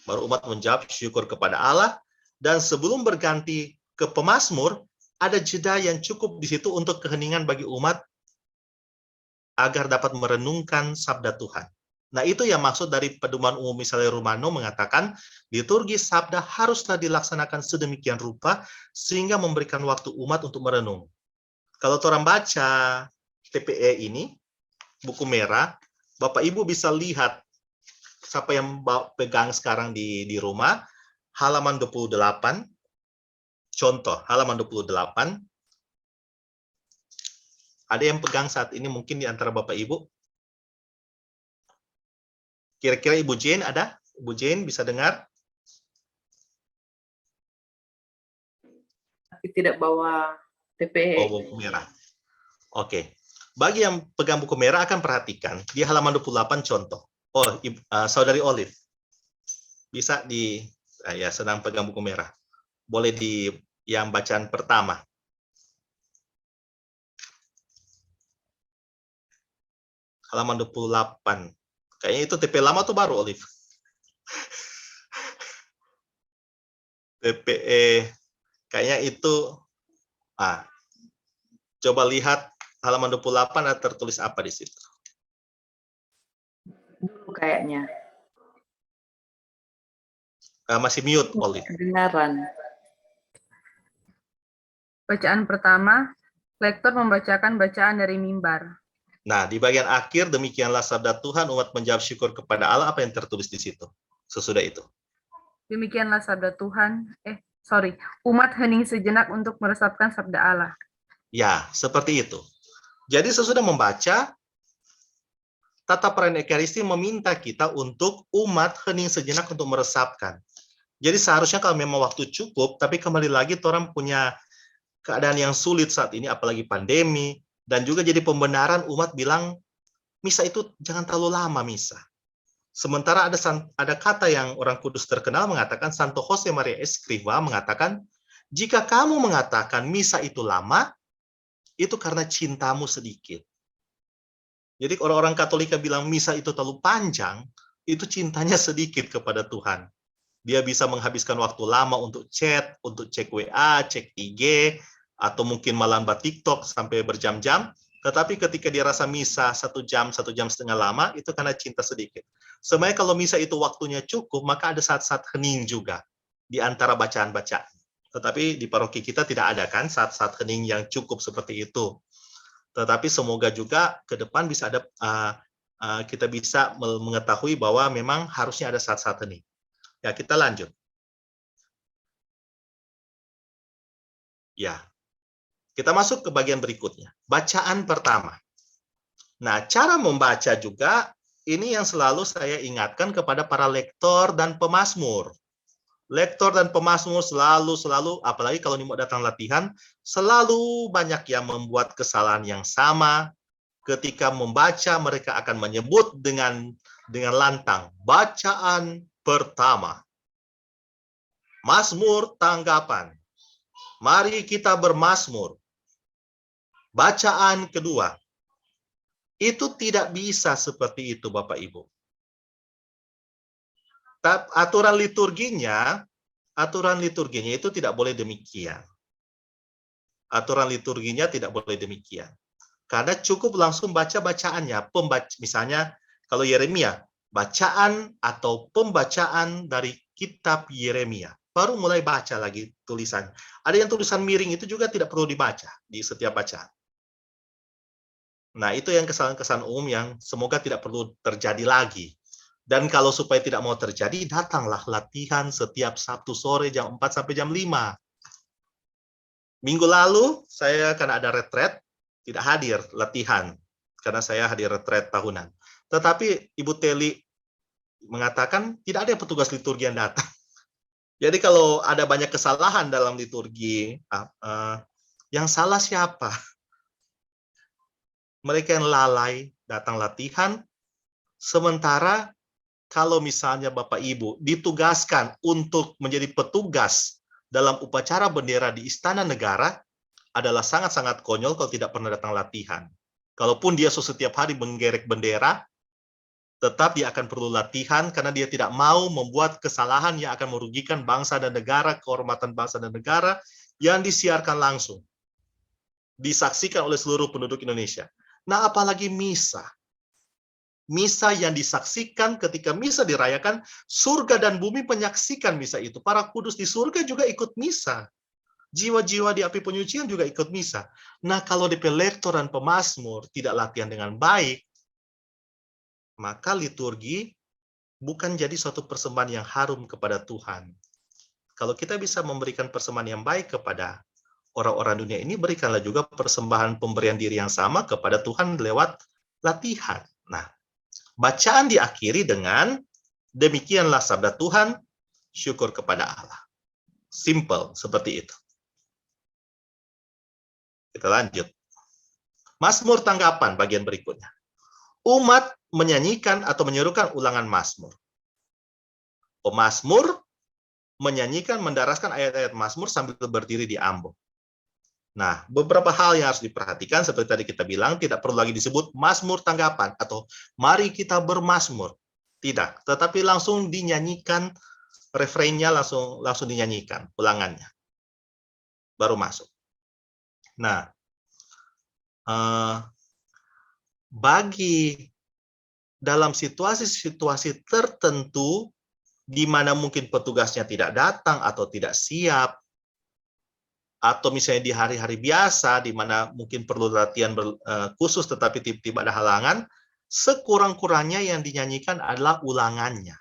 Baru umat menjawab syukur kepada Allah, dan sebelum berganti ke pemazmur, ada jeda yang cukup di situ untuk keheningan bagi umat agar dapat merenungkan sabda Tuhan. Nah, itu yang maksud dari Pedoman Umum Misalnya Romano mengatakan liturgi sabda haruslah dilaksanakan sedemikian rupa sehingga memberikan waktu umat untuk merenung. Kalau orang baca TPE ini, buku merah, Bapak Ibu bisa lihat siapa yang pegang sekarang di rumah, halaman 28. Contoh, halaman 28. Ada yang pegang saat ini mungkin di antara Bapak Ibu? Kira-kira Ibu Jane ada? Ibu Jane bisa dengar? Tapi tidak bawa TPE. Oh, buku merah. Oke. Bagi yang pegang buku merah akan perhatikan di halaman 28 contoh. Oh, Saudari Olive. Bisa ya sedang pegang buku merah. Boleh di yang bacaan pertama. Halaman 28. Kayaknya itu TP lama atau baru, Olive? TPE. Kayaknya itu. Coba lihat halaman 28 ada tertulis apa di situ. Dulu kayaknya. Masih mute, Olive. Kedengaran. Bacaan pertama, lektor membacakan bacaan dari mimbar. Nah, di bagian akhir, demikianlah sabda Tuhan, umat menjawab syukur kepada Allah, apa yang tertulis di situ? Sesudah itu. Demikianlah sabda Tuhan, umat hening sejenak untuk meresapkan sabda Allah. Ya, seperti itu. Jadi sesudah membaca, tata perayaan Ekaristi meminta kita untuk umat hening sejenak untuk meresapkan. Jadi seharusnya kalau memang waktu cukup, tapi kembali lagi orang punya keadaan yang sulit saat ini, apalagi pandemi, dan juga jadi pembenaran umat bilang, misa itu jangan terlalu lama misa. Sementara ada kata yang orang kudus terkenal mengatakan, Santo Jose Maria Escrivá mengatakan, jika kamu mengatakan misa itu lama, itu karena cintamu sedikit. Jadi orang-orang Katolika bilang misa itu terlalu panjang, itu cintanya sedikit kepada Tuhan. Dia bisa menghabiskan waktu lama untuk chat, untuk cek WA, cek IG, atau mungkin malah TikTok sampai berjam-jam. Tetapi ketika dia rasa misa 1 jam, 1,5 jam lama, itu karena cinta sedikit. Sebenarnya kalau misa itu waktunya cukup, maka ada saat-saat hening juga di antara bacaan-bacaan. Tetapi di paroki kita tidak ada kan saat-saat hening yang cukup seperti itu. Tetapi semoga juga ke depan bisa ada kita bisa mengetahui bahwa memang harusnya ada saat-saat hening. Ya, kita lanjut. Ya. Kita masuk ke bagian berikutnya. Bacaan pertama. Nah, cara membaca juga ini yang selalu saya ingatkan kepada para lektor dan pemazmur. Lektor dan pemazmur selalu, apalagi kalau mau datang latihan, selalu banyak yang membuat kesalahan yang sama. Ketika membaca, mereka akan menyebut dengan lantang, bacaan pertama. Mazmur tanggapan. Mari kita bermazmur. Bacaan kedua. Itu tidak bisa seperti itu, Bapak Ibu. Aturan liturginya itu tidak boleh demikian. Aturan liturginya tidak boleh demikian. Karena cukup langsung baca bacaannya. Misalnya kalau Yeremia, bacaan atau pembacaan dari kitab Yeremia. Baru mulai baca lagi tulisan. Ada yang tulisan miring itu juga tidak perlu dibaca di setiap bacaan. Nah, itu yang kesalahan-kesalahan umum yang semoga tidak perlu terjadi lagi. Dan kalau supaya tidak mau terjadi, datanglah latihan setiap Sabtu sore jam 4 sampai jam 5. Minggu lalu, saya karena ada retret, tidak hadir latihan. Karena saya hadir retret tahunan. Tetapi Ibu Teli mengatakan, tidak ada petugas liturgi yang datang. Jadi kalau ada banyak kesalahan dalam liturgi, yang salah siapa? Mereka yang lalai datang latihan, sementara kalau misalnya Bapak Ibu ditugaskan untuk menjadi petugas dalam upacara bendera di Istana Negara, adalah sangat-sangat konyol kalau tidak pernah datang latihan. Kalaupun dia setiap hari menggerek bendera, tetap dia akan perlu latihan karena dia tidak mau membuat kesalahan yang akan merugikan bangsa dan negara, kehormatan bangsa dan negara yang disiarkan langsung. Disaksikan oleh seluruh penduduk Indonesia. Nah, apalagi misa. Misa yang disaksikan ketika misa dirayakan, surga dan bumi menyaksikan misa itu. Para kudus di surga juga ikut misa. Jiwa-jiwa di api penyucian juga ikut misa. Nah, kalau DP lektor dan pemazmur tidak latihan dengan baik, maka liturgi bukan jadi suatu persembahan yang harum kepada Tuhan. Kalau kita bisa memberikan persembahan yang baik kepada orang-orang dunia ini, berikanlah juga persembahan pemberian diri yang sama kepada Tuhan lewat latihan. Nah, bacaan diakhiri dengan, demikianlah sabda Tuhan, syukur kepada Allah. Simple, seperti itu. Kita lanjut. Mazmur tanggapan, bagian berikutnya. Umat menyanyikan atau menyerukan ulangan Mazmur. Pemazmur menyanyikan, mendaraskan ayat-ayat Mazmur sambil berdiri di ambo. Nah, beberapa hal yang harus diperhatikan, seperti tadi kita bilang, tidak perlu lagi disebut Mazmur tanggapan, atau mari kita bermazmur. Tidak, tetapi langsung dinyanyikan, refrainnya langsung dinyanyikan, ulangannya. Baru masuk. Nah, bagi dalam situasi-situasi tertentu, di mana mungkin petugasnya tidak datang atau tidak siap, atau misalnya di hari-hari biasa, di mana mungkin perlu latihan khusus tetapi tiba-tiba ada halangan, sekurang-kurangnya yang dinyanyikan adalah ulangannya.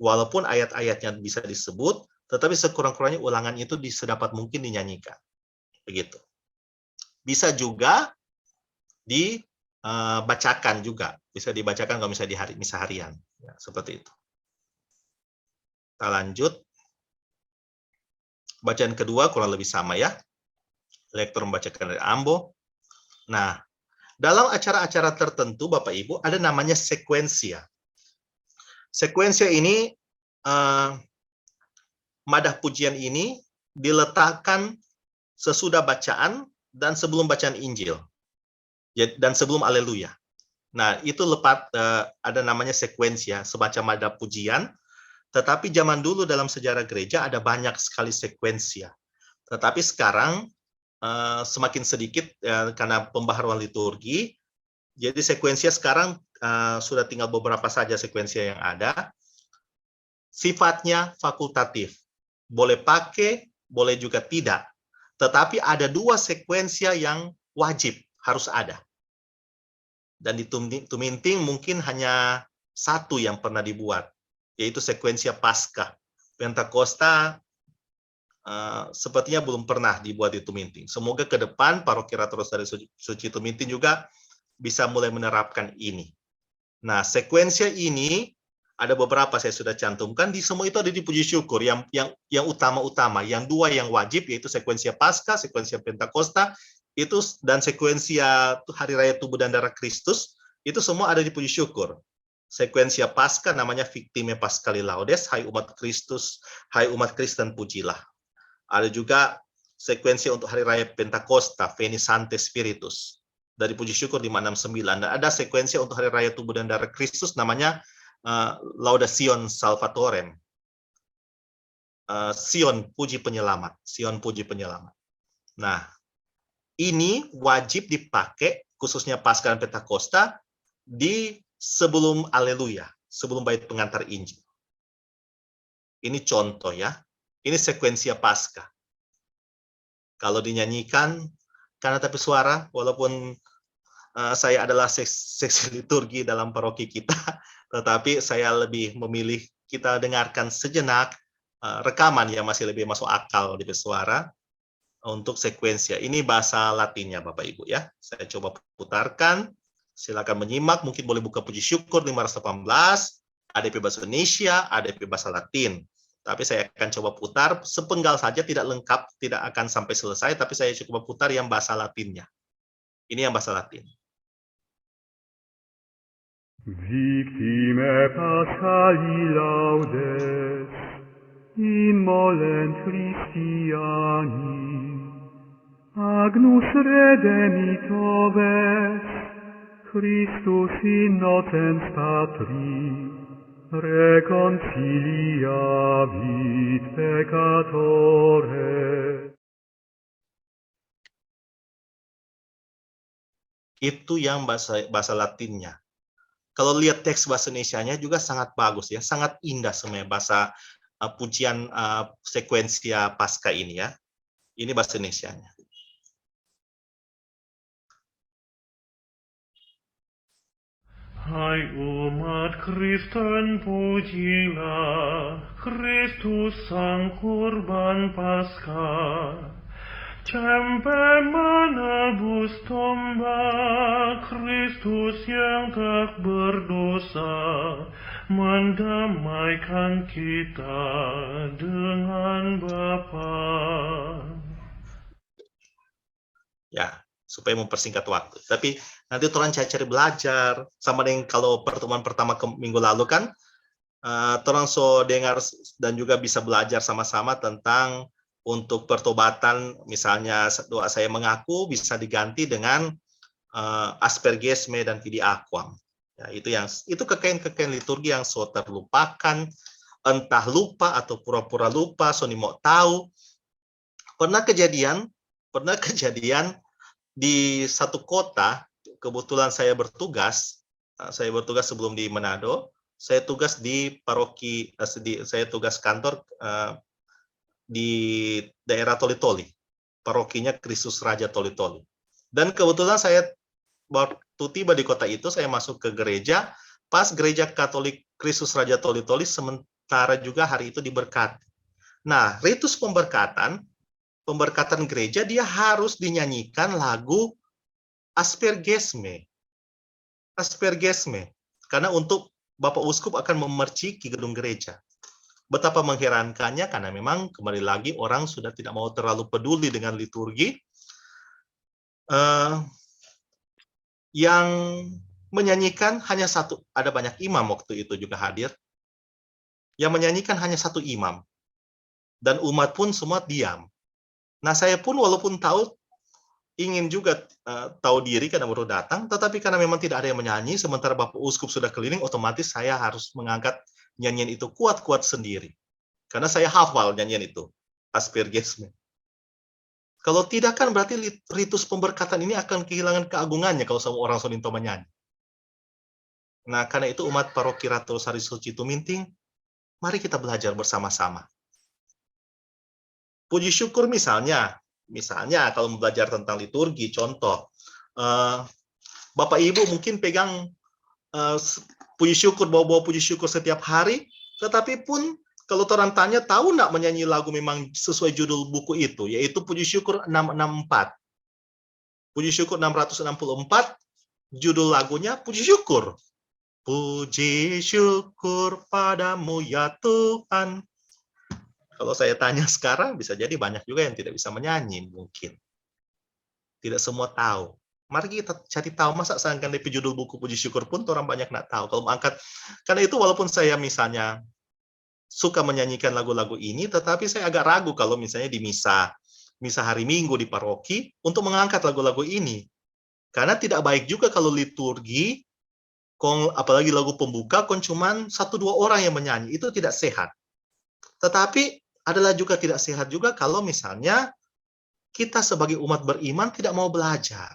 Walaupun ayat-ayatnya bisa disebut, tetapi sekurang-kurangnya ulangan itu sedapat mungkin dinyanyikan. Begitu. Bisa juga dibacakan juga. Bisa dibacakan kalau misalnya di hari misa harian. Ya, seperti itu. Kita lanjut. Bacaan kedua kurang lebih sama ya. Lektor membacakan dari ambo. Nah, dalam acara-acara tertentu Bapak Ibu ada namanya sekuensia. Sekuensia ini, madah pujian ini diletakkan sesudah bacaan dan sebelum bacaan Injil. Dan sebelum Haleluya. Nah, itu lepat ada namanya sekuensia, semacam ada pujian. Tetapi zaman dulu dalam sejarah gereja ada banyak sekali sekuensia. Tetapi sekarang semakin sedikit karena pembaharuan liturgi. Jadi sekuensia sekarang sudah tinggal beberapa saja sekuensia yang ada. Sifatnya fakultatif. Boleh pakai, boleh juga tidak. Tetapi ada 2 sekuensia yang wajib, harus ada. Dan di Tuminting mungkin hanya 1 yang pernah dibuat, yaitu sekuensia Paskah. Pentakosta sepertinya belum pernah dibuat di Tuminting. Semoga ke depan Paroki Ratu Rosari Suci Tuminting juga bisa mulai menerapkan ini. Nah, sekuensia ini ada beberapa saya sudah cantumkan, di semua itu ada di puji syukur yang utama-utama, yang 2 yang wajib yaitu sekuensia Paskah, sekuensia Pentakosta, itu dan sekuensia Hari Raya Tubuh dan Darah Kristus, itu semua ada di puji syukur. Sekuensia Paskah namanya Victime Paschali Laudes, Hai umat Kristus, Hai umat Kristen pujilah. Ada juga sekuensi untuk Hari Raya Pentakosta, Veni Sancte Spiritus, dari puji syukur 569. Dan ada sekuensi untuk Hari Raya Tubuh dan Darah Kristus, namanya Laudasion Salvatorem. Sion puji penyelamat, Sion puji penyelamat. Nah, ini wajib dipakai, khususnya Paskah dan Pentakosta, di sebelum Haleluya, sebelum bait pengantar Injil. Ini contoh ya. Ini sekuensia Paskah. Kalau dinyanyikan, karena tapi suara, walaupun saya adalah seksi liturgi dalam paroki kita, tetapi saya lebih memilih kita dengarkan sejenak rekaman yang masih lebih masuk akal di suara untuk sekuensia. Ini bahasa Latinnya Bapak Ibu ya. Saya coba putarkan. Silakan menyimak, mungkin boleh buka puji syukur 518, ADP bahasa Indonesia, ADP bahasa Latin. Tapi saya akan coba putar sepenggal saja, tidak lengkap, tidak akan sampai selesai, tapi saya coba putar yang bahasa Latinnya. Ini yang bahasa Latin. Victime Paschali Laudes, in molent Christiani, Agnus Redemptores, Christus in notens Patri, reconciliavit peccatores. Itu yang bahasa Latinnya. Kalau lihat teks bahasa Indonesianya juga sangat bagus ya, sangat indah sebenarnya bahasa pujian sekuensia Paskah ini ya. Ini bahasa Indonesianya. Hai umat Kristen pujilah Kristus sang kurban Paskah, sampai menebus tombak Kristus yang tak berdosa, mendamaikan kita dengan Bapa. Ya, supaya mempersingkat waktu. Tapi nanti orang cari belajar, sama dengan kalau pertemuan pertama minggu lalu kan, orang so dengar dan juga bisa belajar sama-sama tentang untuk pertobatan, misalnya doa saya mengaku bisa diganti dengan aspergesme dan fidi aquam. Ya, itu kekayaan liturgi yang so terlupakan, entah lupa atau pura-pura lupa, so mau tahu. Pernah kejadian di satu kota, kebetulan saya bertugas sebelum di Manado, saya tugas di paroki, saya tugas kantor di daerah Toli-Toli, parokinya Kristus Raja Toli-Toli. Dan kebetulan saya waktu tiba di kota itu, saya masuk ke gereja, pas gereja Katolik Kristus Raja Toli-Toli sementara juga hari itu diberkati. Nah, ritus pemberkatan gereja dia harus dinyanyikan lagu aspergesme. Karena untuk Bapak Uskup akan memerciki gedung gereja. Betapa mengherankannya karena memang kembali lagi orang sudah tidak mau terlalu peduli dengan liturgi. Yang menyanyikan hanya satu, ada banyak imam waktu itu juga hadir. Yang menyanyikan hanya satu imam. Dan umat pun semua diam. Nah, saya pun walaupun tahu ingin juga tahu diri karena baru datang, tetapi karena memang tidak ada yang menyanyi, sementara Bapak Uskup sudah keliling, otomatis saya harus mengangkat nyanyian itu kuat-kuat sendiri. Karena saya hafal nyanyian itu, Aspergesme. Kalau tidak kan berarti ritus pemberkatan ini akan kehilangan keagungannya kalau semua orang Soninto menyanyi. Nah, karena itu umat Paroki Ratu Rosari Suci Tuminting, mari kita belajar bersama-sama. Puji syukur misalnya kalau belajar tentang liturgi, contoh, Bapak Ibu mungkin pegang puji syukur, bawa-bawa puji syukur setiap hari, tetapi pun kalau orang tanya, tahu nggak menyanyi lagu memang sesuai judul buku itu, yaitu Puji Syukur 664. Puji Syukur 664, judul lagunya Puji Syukur. Puji syukur padamu ya Tuhan. Kalau saya tanya sekarang, bisa jadi banyak juga yang tidak bisa menyanyi mungkin. Tidak semua tahu. Mari kita cari tahu, masa seakan di judul buku Puji Syukur pun orang banyak nggak tahu. Kalau mengangkat, karena itu walaupun saya misalnya suka menyanyikan lagu-lagu ini, tetapi saya agak ragu kalau misalnya di misa hari Minggu di paroki, untuk mengangkat lagu-lagu ini. Karena tidak baik juga kalau liturgi, apalagi lagu pembuka, cuman 1-2 orang yang menyanyi, itu tidak sehat. Tetapi adalah juga tidak sehat juga kalau misalnya kita sebagai umat beriman tidak mau belajar.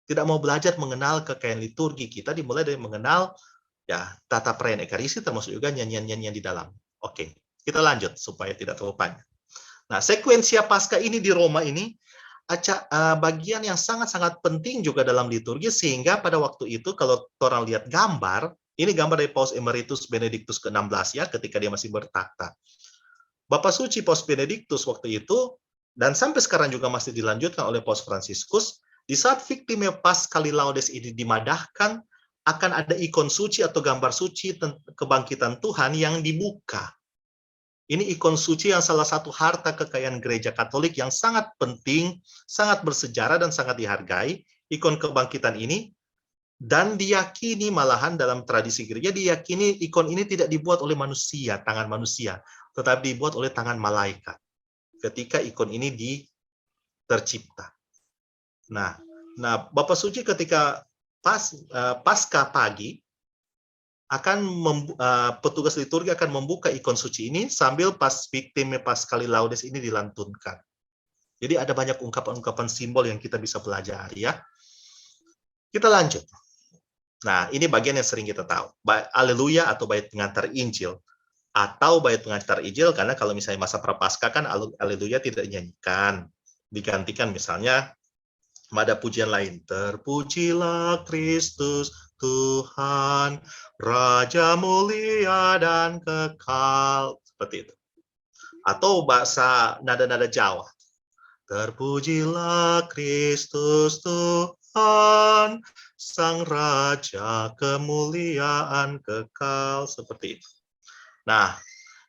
Tidak mau belajar mengenal kekayaan liturgi kita, dimulai dari mengenal ya tata perayaan Ekaristi, termasuk juga nyanyian-nyanyian di dalam. Oke, kita lanjut supaya tidak terlalu panjang. Nah, sekuensia Paskah ini di Roma ini bagian yang sangat-sangat penting juga dalam liturgi, sehingga pada waktu itu kalau orang lihat gambar, ini gambar dari Paus Emeritus Benediktus ke-16 ya, ketika dia masih bertakhta. Bapak Suci Paus Benediktus waktu itu, dan sampai sekarang juga masih dilanjutkan oleh Paus Fransiskus, di saat Victime Paschali Laudes ini dimadahkan, akan ada ikon suci atau gambar suci kebangkitan Tuhan yang dibuka. Ini ikon suci yang salah satu harta kekayaan Gereja Katolik yang sangat penting, sangat bersejarah, dan sangat dihargai, ikon kebangkitan ini. Dan diyakini malahan dalam tradisi gereja, diyakini ikon ini tidak dibuat oleh manusia, tangan manusia, tetapi dibuat oleh tangan malaikat ketika ikon ini tercipta. Nah, Bapak Suci ketika Paskah pagi petugas liturgi akan membuka ikon suci ini sambil Victime Paschali Laudes ini dilantunkan. Jadi ada banyak ungkapan-ungkapan simbol yang kita bisa pelajari ya. Kita lanjut. Nah, ini bagian yang sering kita tahu. Haleluya atau bait pengantar Injil. Atau bait pengantar Injil, karena kalau misalnya masa Prapaskah kan haleluya tidak dinyanyikan. Digantikan misalnya ada pujian lain. Terpujilah Kristus Tuhan, Raja mulia dan kekal. Seperti itu. Atau bahasa nada-nada Jawa. Terpujilah Kristus Tuhan, Sang Raja kemuliaan kekal, seperti itu. Nah,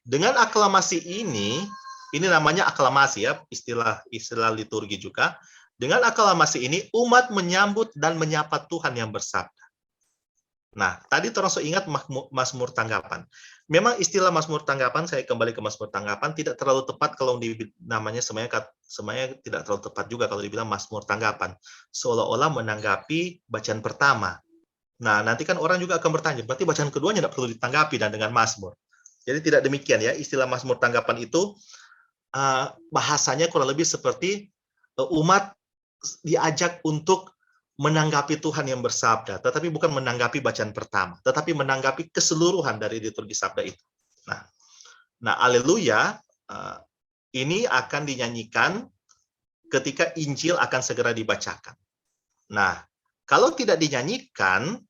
dengan aklamasi ini namanya aklamasi ya, istilah liturgi juga. Dengan aklamasi ini, umat menyambut dan menyapa Tuhan yang bersabda. Nah, tadi termasuk ingat Mazmur Tanggapan. Memang istilah Mazmur Tanggapan, saya kembali ke Mazmur Tanggapan, tidak terlalu tepat kalau namanya semuanya tidak terlalu tepat juga kalau dibilang Mazmur Tanggapan. Seolah-olah menanggapi bacaan pertama. Nah, nanti kan orang juga akan bertanya, berarti bacaan keduanya tidak perlu ditanggapi dan dengan Mazmur. Jadi tidak demikian ya, istilah Mazmur Tanggapan itu bahasanya kurang lebih seperti umat diajak untuk menanggapi Tuhan yang bersabda, tetapi bukan menanggapi bacaan pertama, tetapi menanggapi keseluruhan dari liturgi sabda itu. Nah, haleluya ini akan dinyanyikan ketika Injil akan segera dibacakan. Nah, kalau tidak dinyanyikan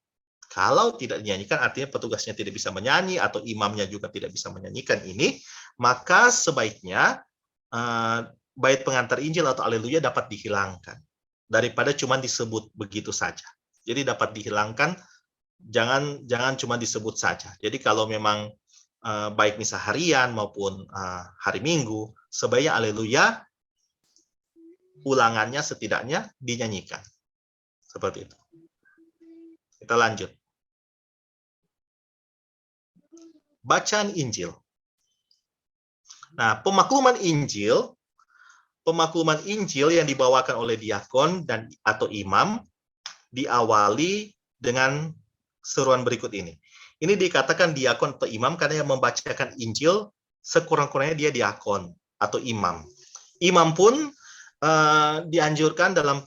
artinya petugasnya tidak bisa menyanyi atau imamnya juga tidak bisa menyanyikan ini, maka sebaiknya bait pengantar Injil atau haleluya dapat dihilangkan daripada cuma disebut begitu saja. Jadi dapat dihilangkan, jangan cuma disebut saja. Jadi kalau memang baik misa harian maupun hari Minggu, sebaiknya haleluya ulangannya setidaknya dinyanyikan. Seperti itu. Kita lanjut. Bacaan Injil. Nah, pemakluman Injil pemakluman Injil yang dibawakan oleh diakon dan atau imam diawali dengan seruan berikut ini. Ini dikatakan diakon atau imam karena yang membacakan Injil sekurang-kurangnya dia diakon atau imam. Imam pun dianjurkan dalam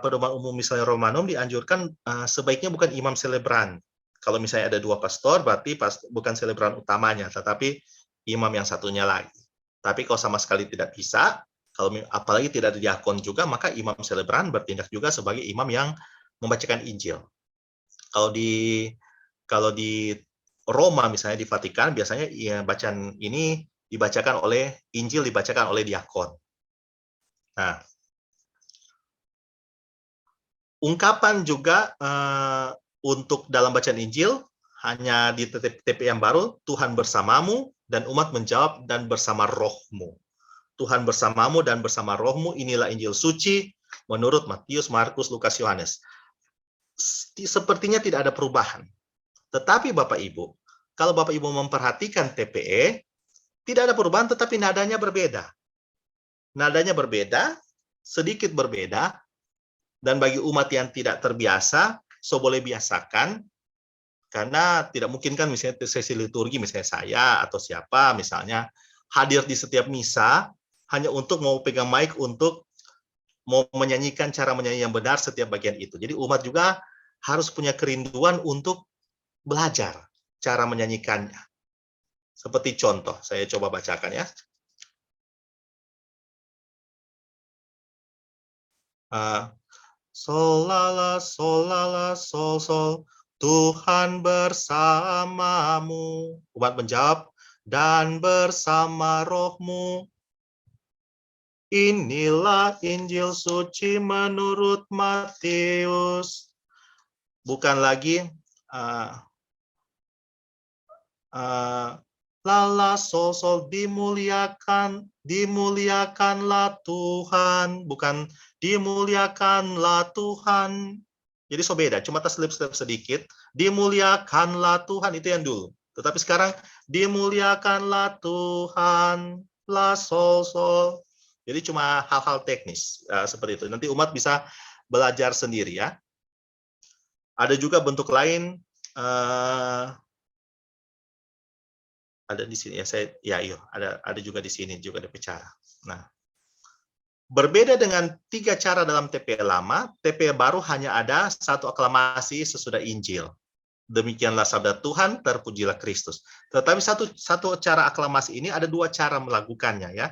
pedoman umum misalnya Romanum dianjurkan sebaiknya bukan imam selebran. Kalau misalnya ada dua pastor berarti bukan selebran utamanya, tetapi imam yang satunya lagi. Tapi kalau sama sekali tidak bisa, kalau apalagi tidak ada diakon juga, maka imam selebran bertindak juga sebagai imam yang membacakan Injil. Kalau di Roma misalnya di Vatikan biasanya bacaan ini dibacakan oleh Injil dibacakan oleh diakon. Nah, ungkapan juga untuk dalam bacaan Injil hanya di TPE yang baru, Tuhan bersamamu dan umat menjawab dan bersama rohmu. Tuhan bersamamu dan bersama rohmu, inilah Injil suci menurut Matius, Markus, Lukas, Yohanes. Sepertinya tidak ada perubahan. Tetapi Bapak Ibu, kalau Bapak Ibu memperhatikan TPE, tidak ada perubahan tetapi nadanya berbeda. Nadanya berbeda, sedikit berbeda, dan bagi umat yang tidak terbiasa, so boleh biasakan, karena tidak mungkin kan misalnya sesi liturgi, misalnya saya atau siapa misalnya, hadir di setiap misa, hanya untuk mau pegang mic untuk mau menyanyikan cara menyanyi yang benar setiap bagian itu. Jadi umat juga harus punya kerinduan untuk belajar cara menyanyikannya. Seperti contoh, saya coba bacakan ya. Sol la sol sol, Tuhan bersamamu. Umat menjawab, dan bersama rohmu. Inilah Injil suci menurut Matius. Bukan lagi lala sol sol, dimuliakanlah Tuhan, bukan dimuliakanlah Tuhan. Jadi so beda, cuma terselip-selip sedikit. Dimuliakanlah Tuhan itu yang dulu. Tetapi sekarang dimuliakanlah Tuhan, la sol sol. Jadi cuma hal-hal teknis seperti itu. Nanti umat bisa belajar sendiri ya. Ada juga bentuk lain. Ada di sini ya, ada juga di sini juga ada bicara. Nah, berbeda dengan 3 cara dalam TPE lama, TPE baru hanya ada 1 aklamasi sesudah Injil. Demikianlah sabda Tuhan, terpujilah Kristus. Tetapi satu cara aklamasi ini ada 2 cara melakukannya ya.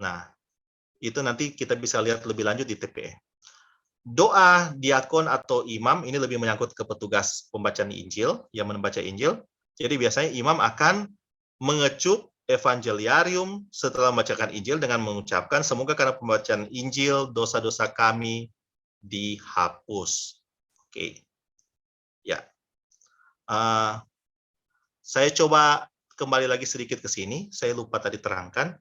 Nah, itu nanti kita bisa lihat lebih lanjut di TPE. Doa diakon atau imam ini lebih menyangkut ke petugas pembacaan Injil yang membaca Injil. Jadi biasanya imam akan mengecup evangeliarium setelah membacakan Injil dengan mengucapkan, semoga karena pembacaan Injil dosa-dosa kami dihapus. Oke, ya. Saya coba kembali lagi sedikit ke sini. Saya lupa tadi terangkan.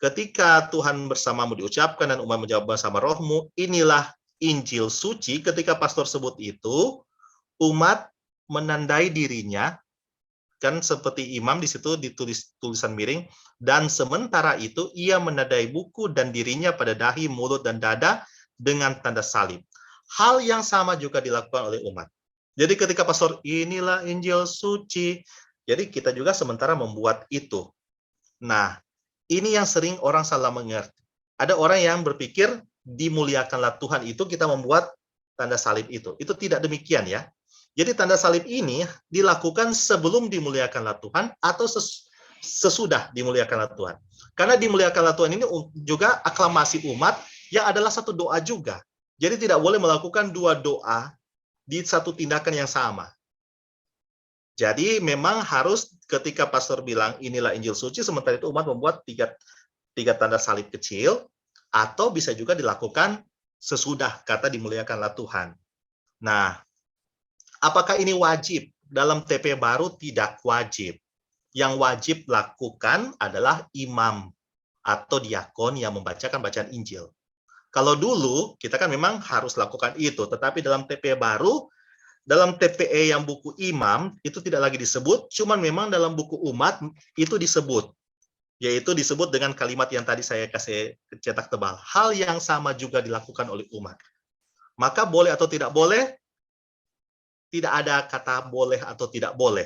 Ketika Tuhan bersamamu diucapkan dan umat menjawab bersama rohmu, inilah Injil suci. Ketika pastor sebut itu, umat menandai dirinya. Kan seperti imam di situ ditulis tulisan miring, dan sementara itu ia menandai buku dan dirinya pada dahi, mulut, dan dada dengan tanda salib. Hal yang sama juga dilakukan oleh umat. Jadi ketika pastor inilah Injil suci, jadi kita juga sementara membuat itu. Nah, ini yang sering orang salah mengerti. Ada orang yang berpikir dimuliakanlah Tuhan itu kita membuat tanda salib itu. Itu tidak demikian ya. Jadi tanda salib ini dilakukan sebelum dimuliakanlah Tuhan atau sesudah dimuliakanlah Tuhan. Karena dimuliakanlah Tuhan ini juga aklamasi umat yang adalah satu doa juga. Jadi tidak boleh melakukan 2 doa di satu tindakan yang sama. Jadi memang harus ketika pastor bilang inilah Injil suci, sementara itu umat membuat 3 tanda salib kecil, atau bisa juga dilakukan sesudah kata dimuliakanlah Tuhan. Nah, apakah ini wajib? Dalam TPE baru tidak wajib. Yang wajib lakukan adalah imam atau diakon yang membacakan bacaan Injil. Kalau dulu, kita kan memang harus lakukan itu. Tetapi dalam TPE baru, dalam TPE yang buku imam, itu tidak lagi disebut. Cuman memang dalam buku umat, itu disebut. Yaitu disebut dengan kalimat yang tadi saya kasih cetak tebal. Hal yang sama juga dilakukan oleh umat. Maka boleh atau tidak boleh? Tidak ada kata boleh atau tidak boleh.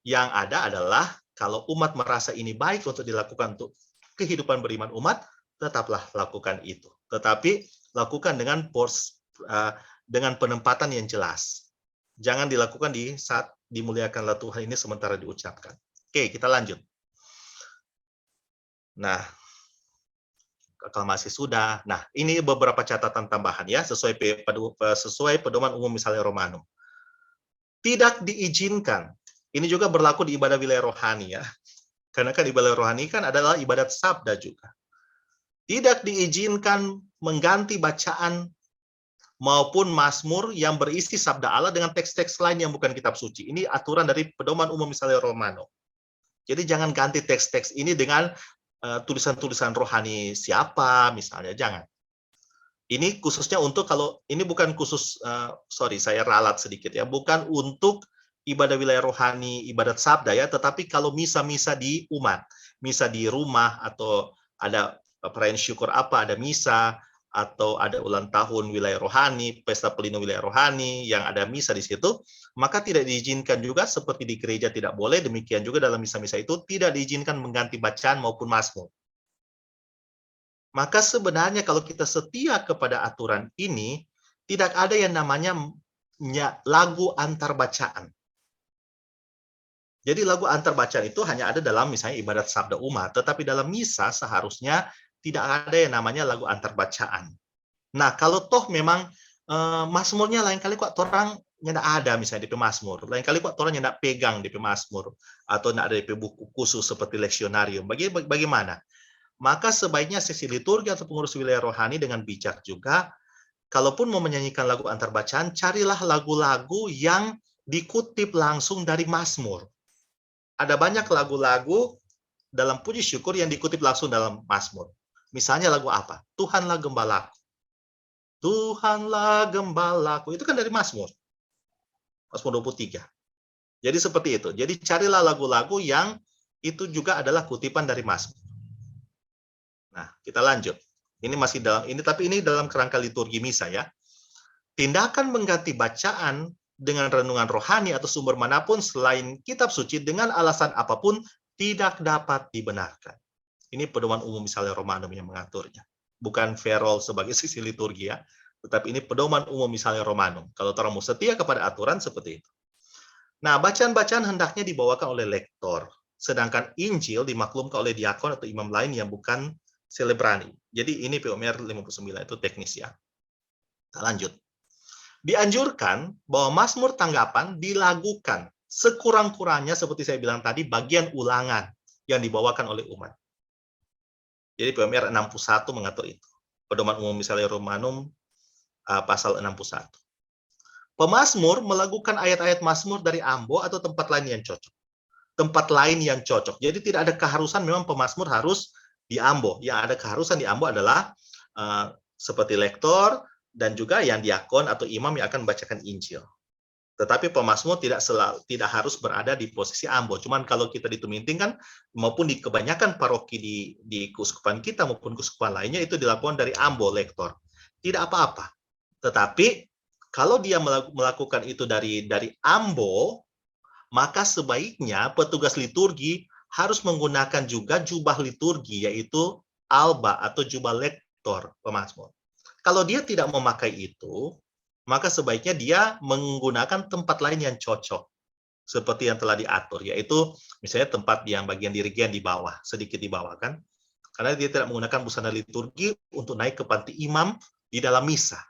Yang ada adalah kalau umat merasa ini baik untuk dilakukan untuk kehidupan beriman umat, tetaplah lakukan itu. Tetapi lakukan dengan penempatan yang jelas. Jangan dilakukan di saat dimuliakanlah Tuhan ini sementara diucapkan. Oke, kita lanjut. Nah, aklamasi sudah. Nah, ini beberapa catatan tambahan ya, sesuai pedoman umum misalnya Romanum. Tidak diizinkan. Ini juga berlaku di ibadah wilayah rohani ya. Karena kan ibadah rohani kan adalah ibadat sabda juga. Tidak diizinkan mengganti bacaan maupun mazmur yang berisi sabda Allah dengan teks-teks lain yang bukan kitab suci. Ini aturan dari pedoman umum misalnya Romanum. Jadi jangan ganti teks-teks ini dengan tulisan-tulisan rohani siapa misalnya, jangan. Ini khususnya untuk kalau ini bukan khusus saya ralat sedikit ya, bukan untuk ibadah wilayah rohani, ibadat sabda ya, tetapi kalau misa-misa di umat, misa di rumah atau ada perayaan syukur apa, ada misa atau ada ulang tahun wilayah rohani, pesta pelindung wilayah rohani yang ada misa di situ, maka tidak diizinkan juga seperti di gereja tidak boleh, demikian juga dalam misa-misa itu tidak diizinkan mengganti bacaan maupun mazmur. Maka sebenarnya kalau kita setia kepada aturan ini, tidak ada yang namanya lagu antar bacaan. Jadi lagu antar bacaan itu hanya ada dalam misalnya ibadat sabda umat, tetapi dalam misa seharusnya tidak ada yang namanya lagu antar bacaan. Nah, kalau toh memang mazmurnya lain kali kok orang nyendak ada misalnya di Mazmur, lain kali kok orang nyendak pegang di Mazmur atau ndak ada di buku khusus seperti leksionarium. Bagaimana? Maka sebaiknya sesi liturgi atau pengurus wilayah rohani dengan bijak juga, kalaupun mau menyanyikan lagu antar bacaan, carilah lagu-lagu yang dikutip langsung dari Mazmur. Ada banyak lagu-lagu dalam puji syukur yang dikutip langsung dalam Mazmur. Misalnya lagu apa? Tuhanlah gembalaku. Tuhanlah gembalaku. Itu kan dari Mazmur. Mazmur 23. Jadi seperti itu. Jadi carilah lagu-lagu yang itu juga adalah kutipan dari Mazmur. Nah, kita lanjut. Ini masih dalam ini, tapi ini dalam kerangka liturgi misa ya. Tindakan mengganti bacaan dengan renungan rohani atau sumber manapun selain kitab suci dengan alasan apapun tidak dapat dibenarkan. Ini pedoman umum misalnya Romanum yang mengaturnya. Bukan Verol sebagai sisi liturgi ya, tetapi ini pedoman umum misalnya Romanum. Kalau orang mau setia kepada aturan seperti itu. Nah, bacaan-bacaan hendaknya dibawakan oleh lektor, sedangkan Injil dimaklumkan oleh diakon atau imam lain yang bukan selebrani. Jadi ini POMR 59 itu teknis ya. Kita lanjut. Dianjurkan bahwa Mazmur tanggapan dilakukan sekurang-kurangnya seperti saya bilang tadi bagian ulangan yang dibawakan oleh umat. Jadi POMR 61 mengatur itu. Pedoman umum misalnya Romanum pasal 61. Pemazmur melakukan ayat-ayat Mazmur dari ambo atau tempat lain yang cocok. Tempat lain yang cocok. Jadi tidak ada keharusan memang pemazmur harus di ambo. Yang ada keharusan di ambo adalah seperti lektor dan juga yang diakon atau imam yang akan membacakan Injil. Tetapi pemazmur tidak harus berada di posisi ambo. Cuman kalau kita di Tuminting kan, maupun di kebanyakan paroki di keuskupan kita maupun keuskupan lainnya itu dilakukan dari ambo lektor. Tidak apa-apa. Tetapi kalau dia melakukan itu dari ambo, maka sebaiknya petugas liturgi harus menggunakan juga jubah liturgi, yaitu alba atau jubah lektor pemazmur. Kalau dia tidak memakai itu, maka sebaiknya dia menggunakan tempat lain yang cocok, seperti yang telah diatur, yaitu misalnya tempat yang bagian dirigen di bawah, sedikit di bawah kan, karena dia tidak menggunakan busana liturgi untuk naik ke panti imam di dalam misa.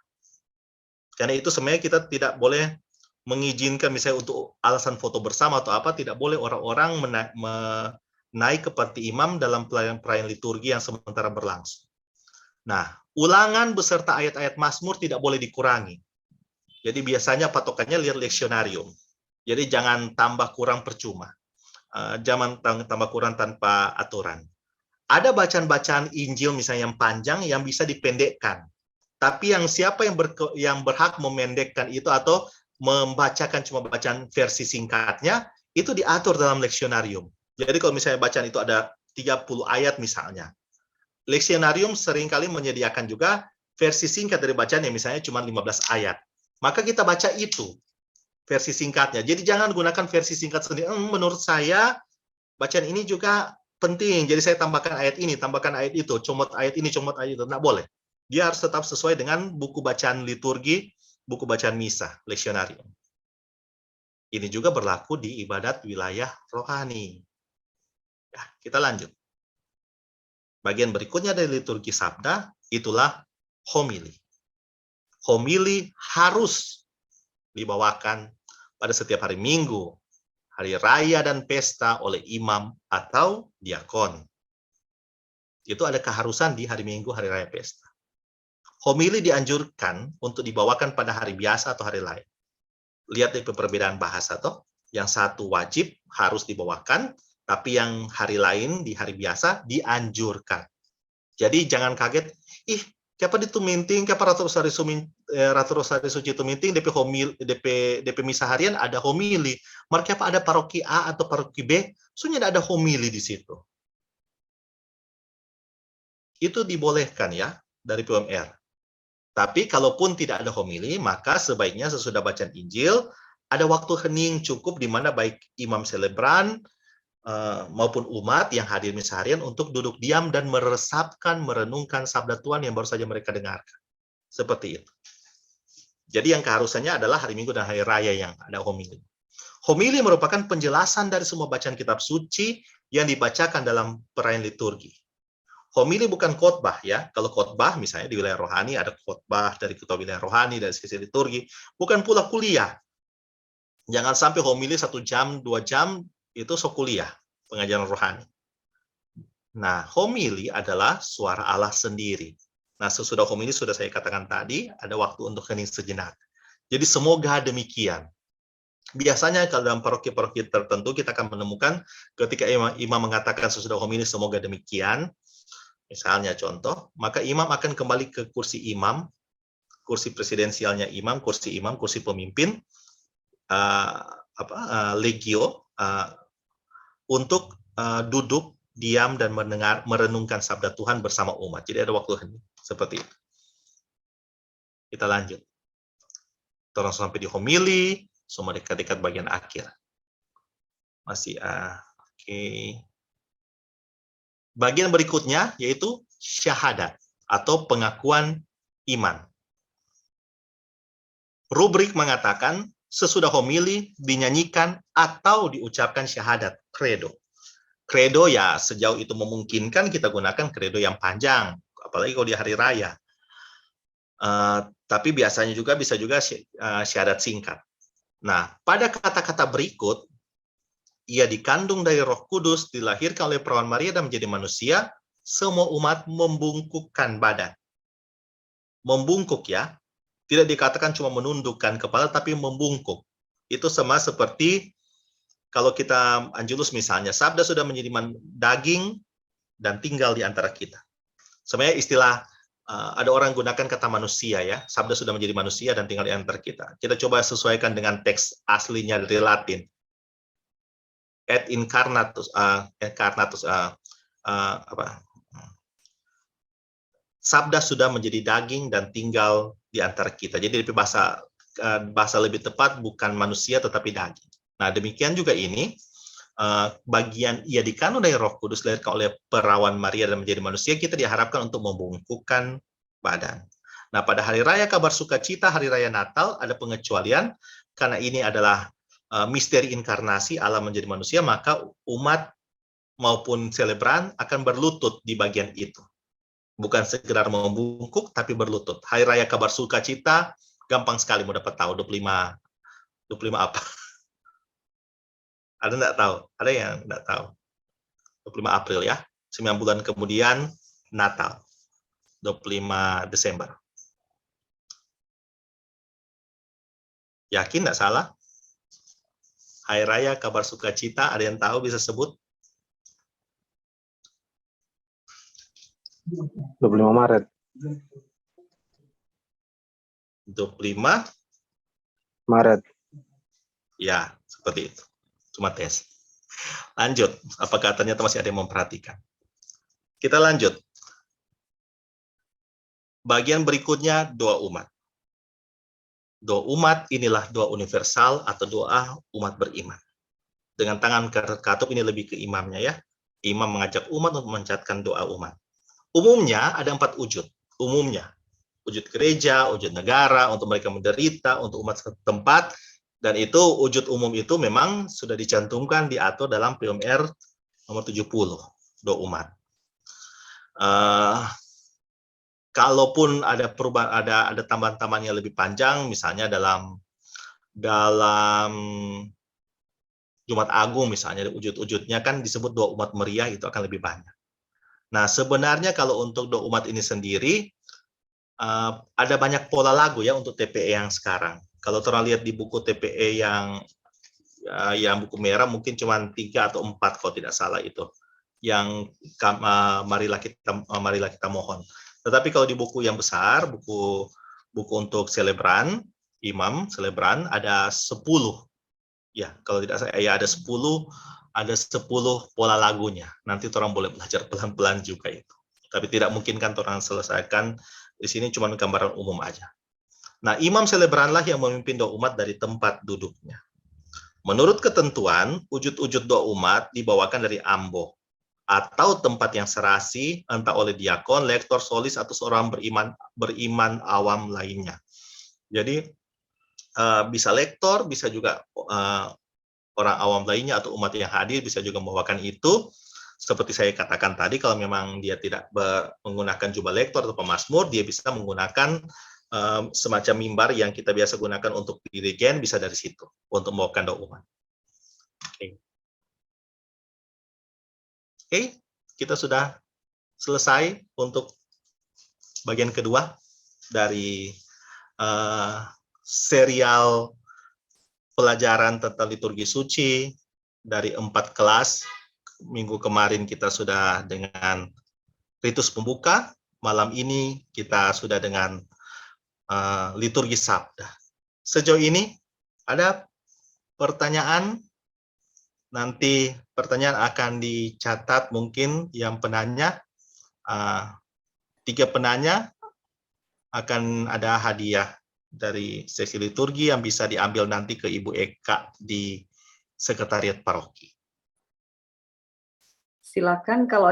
Karena itu sebenarnya kita tidak boleh mengizinkan misalnya untuk alasan foto bersama atau apa, tidak boleh orang-orang naik ke panti imam dalam perayaan liturgi yang sementara berlangsung. Nah, ulangan beserta ayat-ayat Mazmur tidak boleh dikurangi. Jadi biasanya patokannya lihat leksionarium. Jadi jangan tambah kurang percuma. Jangan tambah kurang tanpa aturan. Ada bacaan-bacaan Injil misalnya yang panjang yang bisa dipendekkan. Tapi siapa yang berhak memendekkan itu atau membacakan cuma bacaan versi singkatnya, itu diatur dalam leksionarium. Jadi kalau misalnya bacaan itu ada 30 ayat misalnya. Leksionarium seringkali menyediakan juga versi singkat dari bacaan yang misalnya cuma 15 ayat. Maka kita baca itu, versi singkatnya. Jadi jangan gunakan versi singkat sendiri. Menurut saya, bacaan ini juga penting. Jadi saya tambahkan ayat ini, tambahkan ayat itu, comot ayat ini, comot ayat itu. Nggak boleh. Dia harus tetap sesuai dengan buku bacaan liturgi, buku bacaan misa, leksionarium. Ini juga berlaku di ibadat wilayah rohani. Ya, kita lanjut. Bagian berikutnya dari liturgi sabda, itulah homili. Homili harus dibawakan pada setiap hari Minggu, hari raya dan pesta oleh imam atau diakon. Itu ada keharusan di hari Minggu, hari raya pesta. Homili dianjurkan untuk dibawakan pada hari biasa atau hari lain. Lihat dari perbedaan bahasa toh, yang satu wajib harus dibawakan, tapi yang hari lain di hari biasa dianjurkan. Jadi jangan kaget, siapa dituminting, siapa Ratu Rosari Suci tuminting, DP misa harian ada homili. Mereka apa ada paroki A atau paroki B, sudah ada homili di situ. Itu dibolehkan ya dari PUMR. Tapi kalaupun tidak ada homili, maka sebaiknya sesudah bacaan Injil, ada waktu hening cukup di mana baik imam selebran maupun umat yang hadir misa harian untuk duduk diam dan meresapkan, merenungkan sabda Tuhan yang baru saja mereka dengarkan. Seperti itu. Jadi yang keharusannya adalah hari Minggu dan hari Raya yang ada homili. Homili merupakan penjelasan dari semua bacaan kitab suci yang dibacakan dalam perayaan liturgi. Homili bukan khotbah ya. Kalau khotbah misalnya di wilayah rohani ada khotbah dari ketua wilayah rohani dari sisi liturgi, bukan pula kuliah. Jangan sampai homili 1 jam, 2 jam itu kuliah, pengajaran rohani. Nah, homili adalah suara Allah sendiri. Nah, sesudah homili sudah saya katakan tadi, ada waktu untuk hening sejenak. Jadi semoga demikian. Biasanya kalau dalam paroki-paroki tertentu kita akan menemukan ketika imam mengatakan sesudah homili semoga demikian, misalnya contoh, maka imam akan kembali ke kursi imam, kursi presidensialnya imam, kursi pemimpin, legio, untuk duduk, diam, dan merenungkan sabda Tuhan bersama umat. Jadi ada waktu hening, seperti itu. Kita lanjut. Terus sampai di homili, semua dekat-dekat bagian akhir. Masih, oke. Bagian berikutnya yaitu syahadat atau pengakuan iman. Rubrik mengatakan sesudah homili dinyanyikan atau diucapkan syahadat, credo. Credo ya sejauh itu memungkinkan kita gunakan credo yang panjang, apalagi kalau di hari raya. Tapi biasanya juga bisa juga syahadat singkat. Nah, pada kata-kata berikut, ia dikandung dari Roh Kudus, dilahirkan oleh perawan Maria dan menjadi manusia, semua umat membungkukkan badan. Membungkuk ya, tidak dikatakan cuma menundukkan kepala, tapi membungkuk. Itu sama seperti kalau kita Angelus misalnya, sabda sudah menjadi daging dan tinggal di antara kita. Sebenarnya istilah, ada orang gunakan kata manusia ya, sabda sudah menjadi manusia dan tinggal di antara kita. Kita coba sesuaikan dengan teks aslinya dari Latin. Et incarnatus, sabda sudah menjadi daging dan tinggal di antara kita. Jadi bahasa lebih tepat bukan manusia tetapi daging. Nah demikian juga ini bagian ia dikandung dari Roh Kudus dilahirkan oleh perawan Maria dan menjadi manusia, kita diharapkan untuk membungkukkan badan. Nah pada hari raya kabar sukacita, hari raya Natal ada pengecualian karena ini adalah misteri inkarnasi Allah menjadi manusia, maka umat maupun selebran akan berlutut di bagian itu. Bukan sekedar membungkuk, tapi berlutut. Hari Raya Kabar Sukacita, gampang sekali mau dapat tahu, 25 apa? Ada nggak tahu? Ada yang nggak tahu? 25 April ya, 9 bulan kemudian Natal, 25 Desember. Yakin nggak salah? Hari Raya Kabar Sukacita, ada yang tahu bisa sebut? 25 Maret. 25 Maret. Ya, seperti itu. Cuma tes. Lanjut, apakah ternyata masih ada yang memperhatikan? Kita lanjut. Bagian berikutnya doa umat. Doa umat inilah doa universal atau doa umat beriman. Dengan tangan katup ini lebih ke imamnya ya. Imam mengajak umat untuk memanjatkan doa umat. Umumnya ada 4 wujud. Umumnya, wujud gereja, wujud negara, untuk mereka menderita, untuk umat setempat, dan itu wujud umum itu memang sudah dicantumkan, diatur dalam PMR nomor 70, doa umat. Kalaupun ada perubahan, ada tambahan-tambahan yang lebih panjang, misalnya dalam Jumat Agung misalnya, wujud-wujudnya kan disebut doa umat meriah, itu akan lebih banyak. Nah, sebenarnya kalau untuk doa umat ini sendiri, ada banyak pola lagu ya untuk TPE yang sekarang. Kalau orang lihat di buku TPE yang buku merah mungkin cuma 3 atau 4 kalau tidak salah itu. Yang marilah kita mohon. Tetapi kalau di buku yang besar, buku untuk selebran, imam selebran ada 10. Ya, kalau tidak salah ya ada 10 pola lagunya. Nanti orang boleh belajar pelan-pelan juga itu. Tapi tidak mungkin kan orang selesaikan di sini cuma gambaran umum aja. Nah, imam selebranlah yang memimpin doa umat dari tempat duduknya. Menurut ketentuan, wujud-wujud doa umat dibawakan dari ambo atau tempat yang serasi, entah oleh diakon, lektor, solis, atau seorang beriman awam lainnya. Jadi bisa lektor, bisa juga orang awam lainnya atau umat yang hadir bisa juga membawakan itu. Seperti saya katakan tadi, kalau memang dia tidak menggunakan jubah lektor atau pemazmur, dia bisa menggunakan semacam mimbar yang kita biasa gunakan untuk dirigen, bisa dari situ untuk membawakan doa umat. Oke, kita sudah selesai untuk bagian kedua dari serial pelajaran tentang liturgi suci dari 4 kelas. Minggu kemarin kita sudah dengan ritus pembuka, malam ini kita sudah dengan liturgi sabda. Sejauh ini ada pertanyaan? Nanti pertanyaan akan dicatat mungkin yang penanya. 3 penanya akan ada hadiah dari sesi liturgi yang bisa diambil nanti ke Ibu Eka di Sekretariat Paroki. Silakan kalau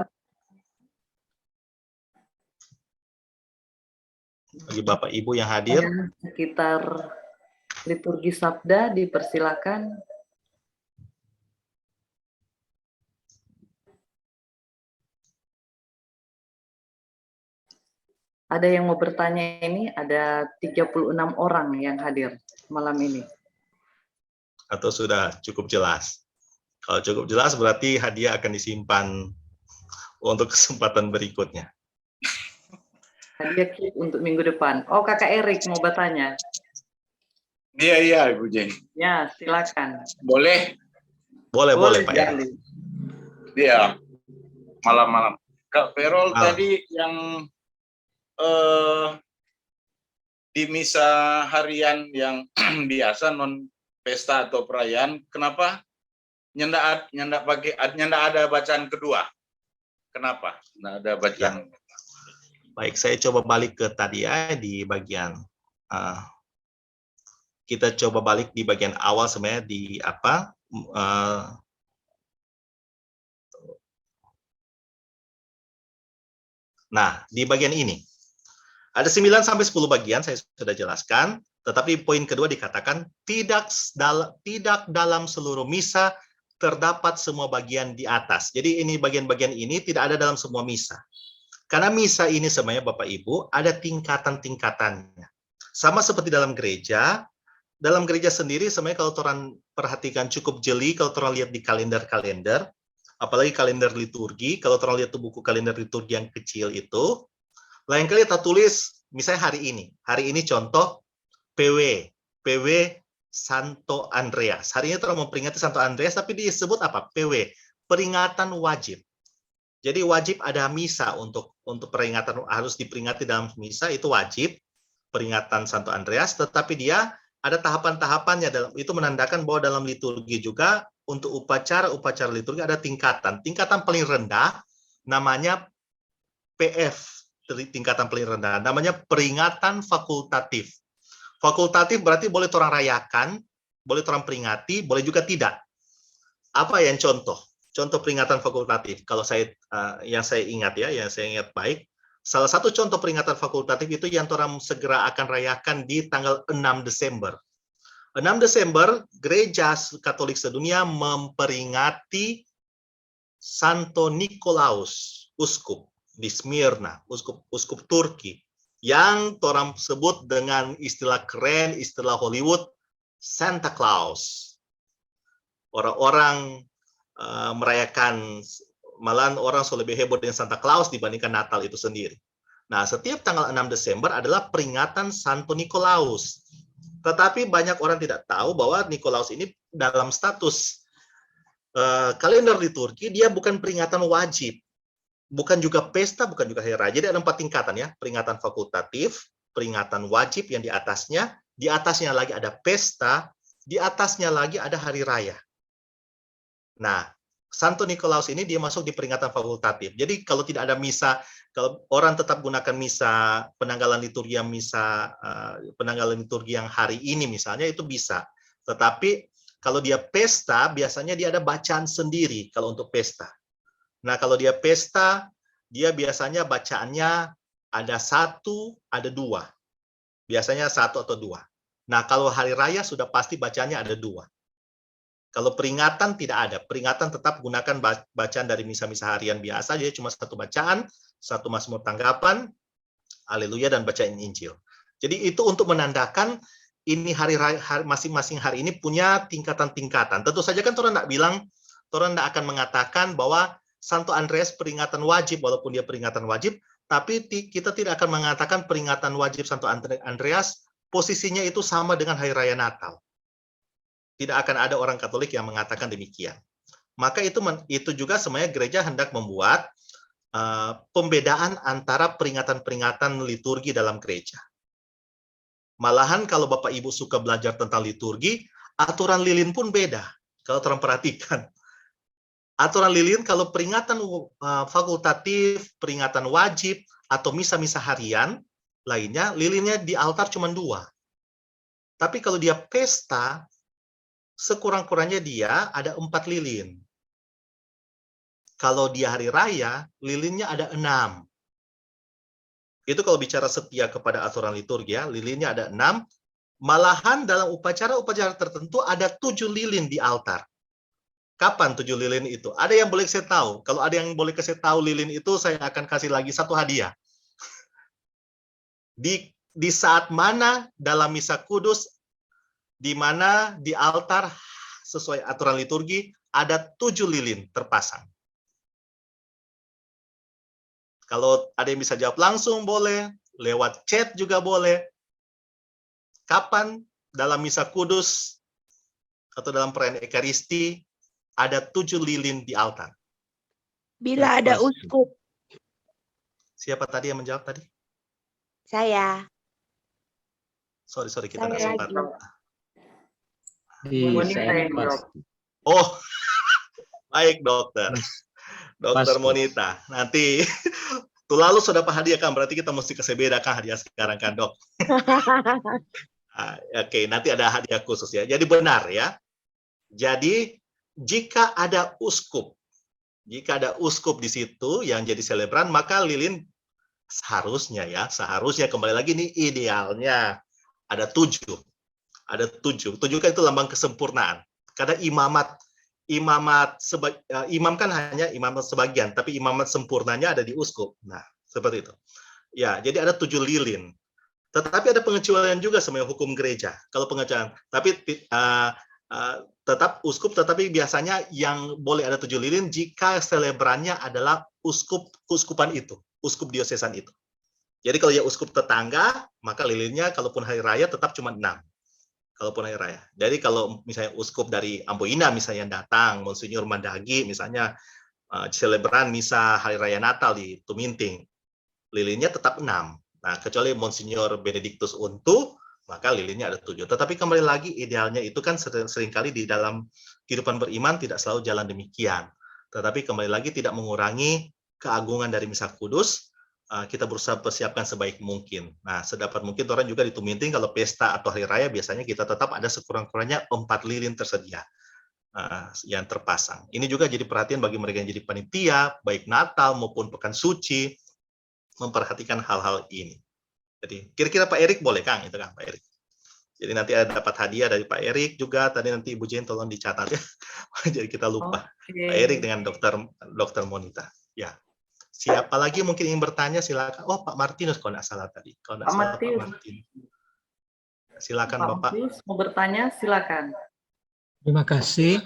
Bagi Bapak Ibu yang hadir, sekitar liturgi sabda dipersilakan. Ada yang mau bertanya ini, ada 36 orang yang hadir malam ini. atau sudah cukup jelas? Kalau cukup jelas berarti hadiah akan disimpan untuk kesempatan berikutnya. Hadiah keep untuk minggu depan. Oh, Kakak Erik mau bertanya. Iya, Ibu Jeng. Ya, silakan. Boleh? Boleh Pak Erik. sekali. Iya, malam-malam. Kak Perol Malam. tadi yang di misa harian yang biasa non pesta atau perayaan, kenapa nyanda ada bacaan kedua? Kenapa? Nggak ada bacaan. Baik, saya coba balik ke tadi ya di bagian kita coba balik di bagian awal sebenarnya di apa? Nah, di bagian ini ada 9 sampai 10 bagian saya sudah jelaskan, tetapi poin kedua dikatakan tidak dalam seluruh misa terdapat semua bagian di atas. Jadi ini bagian-bagian ini tidak ada dalam semua misa. Karena misa ini sebenarnya Bapak Ibu ada tingkatan-tingkatannya. Sama seperti dalam gereja sendiri sebenarnya kalau orang perhatikan cukup jeli, kalau orang lihat di kalender-kalender, apalagi kalender liturgi, kalau orang lihat tuh buku kalender liturgi yang kecil itu, lain kali kita tulis misalnya hari ini contoh PW Santo Andreas. Hari ini orang memperingati Santo Andreas, tapi disebut apa? PW, peringatan wajib. Jadi wajib ada misa untuk peringatan, harus diperingati dalam misa, itu wajib peringatan Santo Andreas, tetapi dia ada tahapan-tahapannya, itu menandakan bahwa dalam liturgi juga untuk upacara-upacara liturgi ada tingkatan. Tingkatan paling rendah namanya PF, tingkatan paling rendah, namanya peringatan fakultatif. Fakultatif berarti boleh orang rayakan, boleh orang peringati, boleh juga tidak. Apa yang contoh? Contoh peringatan fakultatif. Kalau yang saya ingat baik, salah satu contoh peringatan fakultatif itu yang orang segera akan rayakan di tanggal 6 Desember. 6 Desember, Gereja Katolik sedunia memperingati Santo Nikolaus, uskup di Smyrna, uskup Turki, yang orang sebut dengan istilah keren, istilah Hollywood, Santa Claus. Orang-orang merayakan, malahan orang lebih heboh dengan Santa Claus dibandingkan Natal itu sendiri. Nah, setiap tanggal 6 Desember adalah peringatan Santo Nikolaus. Tetapi banyak orang tidak tahu bahwa Nikolaus ini dalam status kalender liturgi, dia bukan peringatan wajib, bukan juga pesta, bukan juga hari raya. Jadi ada 4 tingkatan ya, peringatan fakultatif, peringatan wajib yang di atasnya lagi ada pesta, di atasnya lagi ada hari raya. Nah, Santo Nikolaus ini dia masuk di peringatan fakultatif. Jadi kalau tidak ada misa, kalau orang tetap gunakan misa, penanggalan liturgi yang hari ini misalnya itu bisa. Tetapi kalau dia pesta, biasanya dia ada bacaan sendiri kalau untuk pesta. Nah, kalau dia pesta, dia biasanya bacaannya ada 1, ada 2. Biasanya 1 atau 2. Nah, kalau hari raya sudah pasti bacaannya ada 2. Kalau peringatan tidak ada. Peringatan tetap gunakan bacaan dari misa-misa harian biasa, jadi cuma 1 bacaan, 1 Mazmur tanggapan, Haleluya, dan bacaan Injil. Jadi itu untuk menandakan ini hari raya, masing-masing hari ini punya tingkatan-tingkatan. Tentu saja kan orang tidak akan mengatakan bahwa Santo Andreas peringatan wajib, walaupun dia peringatan wajib, tapi kita tidak akan mengatakan peringatan wajib Santo Andreas posisinya itu sama dengan hari raya Natal. Tidak akan ada orang Katolik yang mengatakan demikian. Maka itu juga sebenarnya gereja hendak membuat pembedaan antara peringatan-peringatan liturgi dalam gereja. Malahan kalau Bapak Ibu suka belajar tentang liturgi, aturan lilin pun beda. Kalau orang perhatikan. Aturan lilin kalau peringatan fakultatif, peringatan wajib, atau misa-misa harian lainnya, lilinnya di altar cuma 2. Tapi kalau dia pesta, sekurang-kurangnya dia ada 4 lilin. Kalau dia hari raya, lilinnya ada 6. Itu kalau bicara setia kepada aturan liturgi ya, lilinnya ada 6. Malahan dalam upacara-upacara tertentu ada 7 lilin di altar. Kapan 7 lilin itu? Ada yang boleh saya tahu? Kalau ada yang boleh saya tahu lilin itu, saya akan kasih lagi 1 hadiah. Di saat mana dalam misa kudus, di mana di altar sesuai aturan liturgi ada 7 lilin terpasang. Kalau ada yang bisa jawab langsung boleh, lewat chat juga boleh. Kapan dalam misa kudus atau dalam perayaan Ekaristi ada 7 lilin di altar? Bila ada uskup. Siapa tadi yang menjawab tadi? Saya. Sorry kita nggak sempat. Oh, baik dokter. Dokter Monita. Nanti tuh lalu sudah hadiah kan, berarti kita mesti kasih beda kan hadiah sekarang kan dok. Oke, nanti ada hadiah khusus ya. Jadi benar ya. Jadi jika ada uskup di situ yang jadi selebran, maka lilin seharusnya kembali lagi ini idealnya ada 7. Ada 7. 7 kan itu lambang kesempurnaan. Karena imam kan hanya imamat sebagian, tapi imamat sempurnanya ada di uskup. Nah, seperti itu. Ya, jadi ada 7 lilin. Tetapi ada pengecualian juga sebenarnya hukum gereja. Kalau pengecualian, tapi tetap uskup, tetapi biasanya yang boleh ada 7 lilin jika selebrannya adalah uskupan itu, uskup diosesan itu. Jadi kalau ya uskup tetangga, maka lilinnya kalaupun hari raya tetap cuma 6. Kalaupun hari raya. Jadi kalau misalnya uskup dari Amboina misalnya datang, Monsinyur Mandagi misalnya selebran misa hari raya Natal di Tuminting, lilinnya tetap 6. Nah, kecuali Monsinyur Benedictus Untu, maka lilinnya ada 7. Tetapi kembali lagi idealnya itu kan seringkali di dalam kehidupan beriman tidak selalu jalan demikian. Tetapi kembali lagi tidak mengurangi keagungan dari misa kudus, kita berusaha persiapkan sebaik mungkin. Nah, sedapat mungkin orang juga di Tuminting kalau pesta atau hari raya biasanya kita tetap ada sekurang-kurangnya 4 lilin tersedia yang terpasang. Ini juga jadi perhatian bagi mereka yang jadi panitia, baik Natal maupun Pekan Suci, memperhatikan hal-hal ini. Jadi kira-kira Pak Erik boleh Kang, itu Kang Pak Erik. Jadi nanti ada dapat hadiah dari Pak Erik juga. Tadi nanti Ibu Jane tolong dicatat ya. Jadi kita lupa. Pak Erik dengan Dokter Monita. Ya. Siapa lagi mungkin ingin bertanya silakan. Oh Pak Martinus kalau nggak salah tadi. Kalau nggak salah Pak Martinus. Silakan Bapak. Martinus mau bertanya silakan. Terima kasih.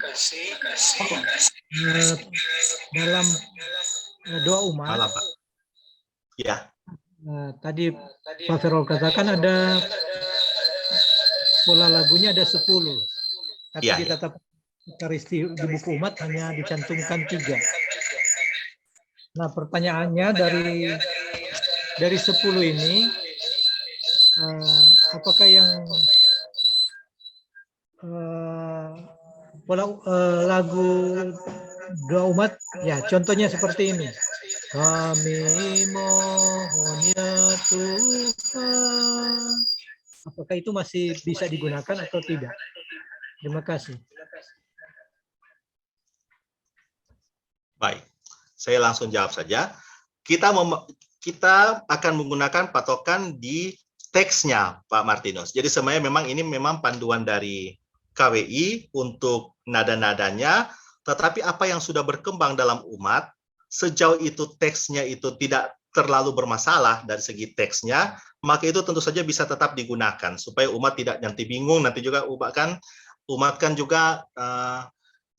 Dalam doa umat. Malam Pak. Ya. Tadi Pak Ferol katakan ada pola lagunya ada 10, tapi Ya, di tata Ekaristi di buku umat hanya dicantumkan 3. Nah, pertanyaannya dari 10 ini, apakah yang pola lagu doa umat, ya contohnya seperti ini. Kami mohon ya Tuhan. Apakah itu masih bisa digunakan atau tidak? Terima kasih. Baik, saya langsung jawab saja. Kita akan menggunakan patokan di teksnya, Pak Martinus. Jadi sebenarnya memang ini memang panduan dari KWI untuk nada-nadanya, tetapi apa yang sudah berkembang dalam umat, sejauh itu teksnya itu tidak terlalu bermasalah dari segi teksnya, maka itu tentu saja bisa tetap digunakan supaya umat tidak nanti bingung. Nanti juga umat kan juga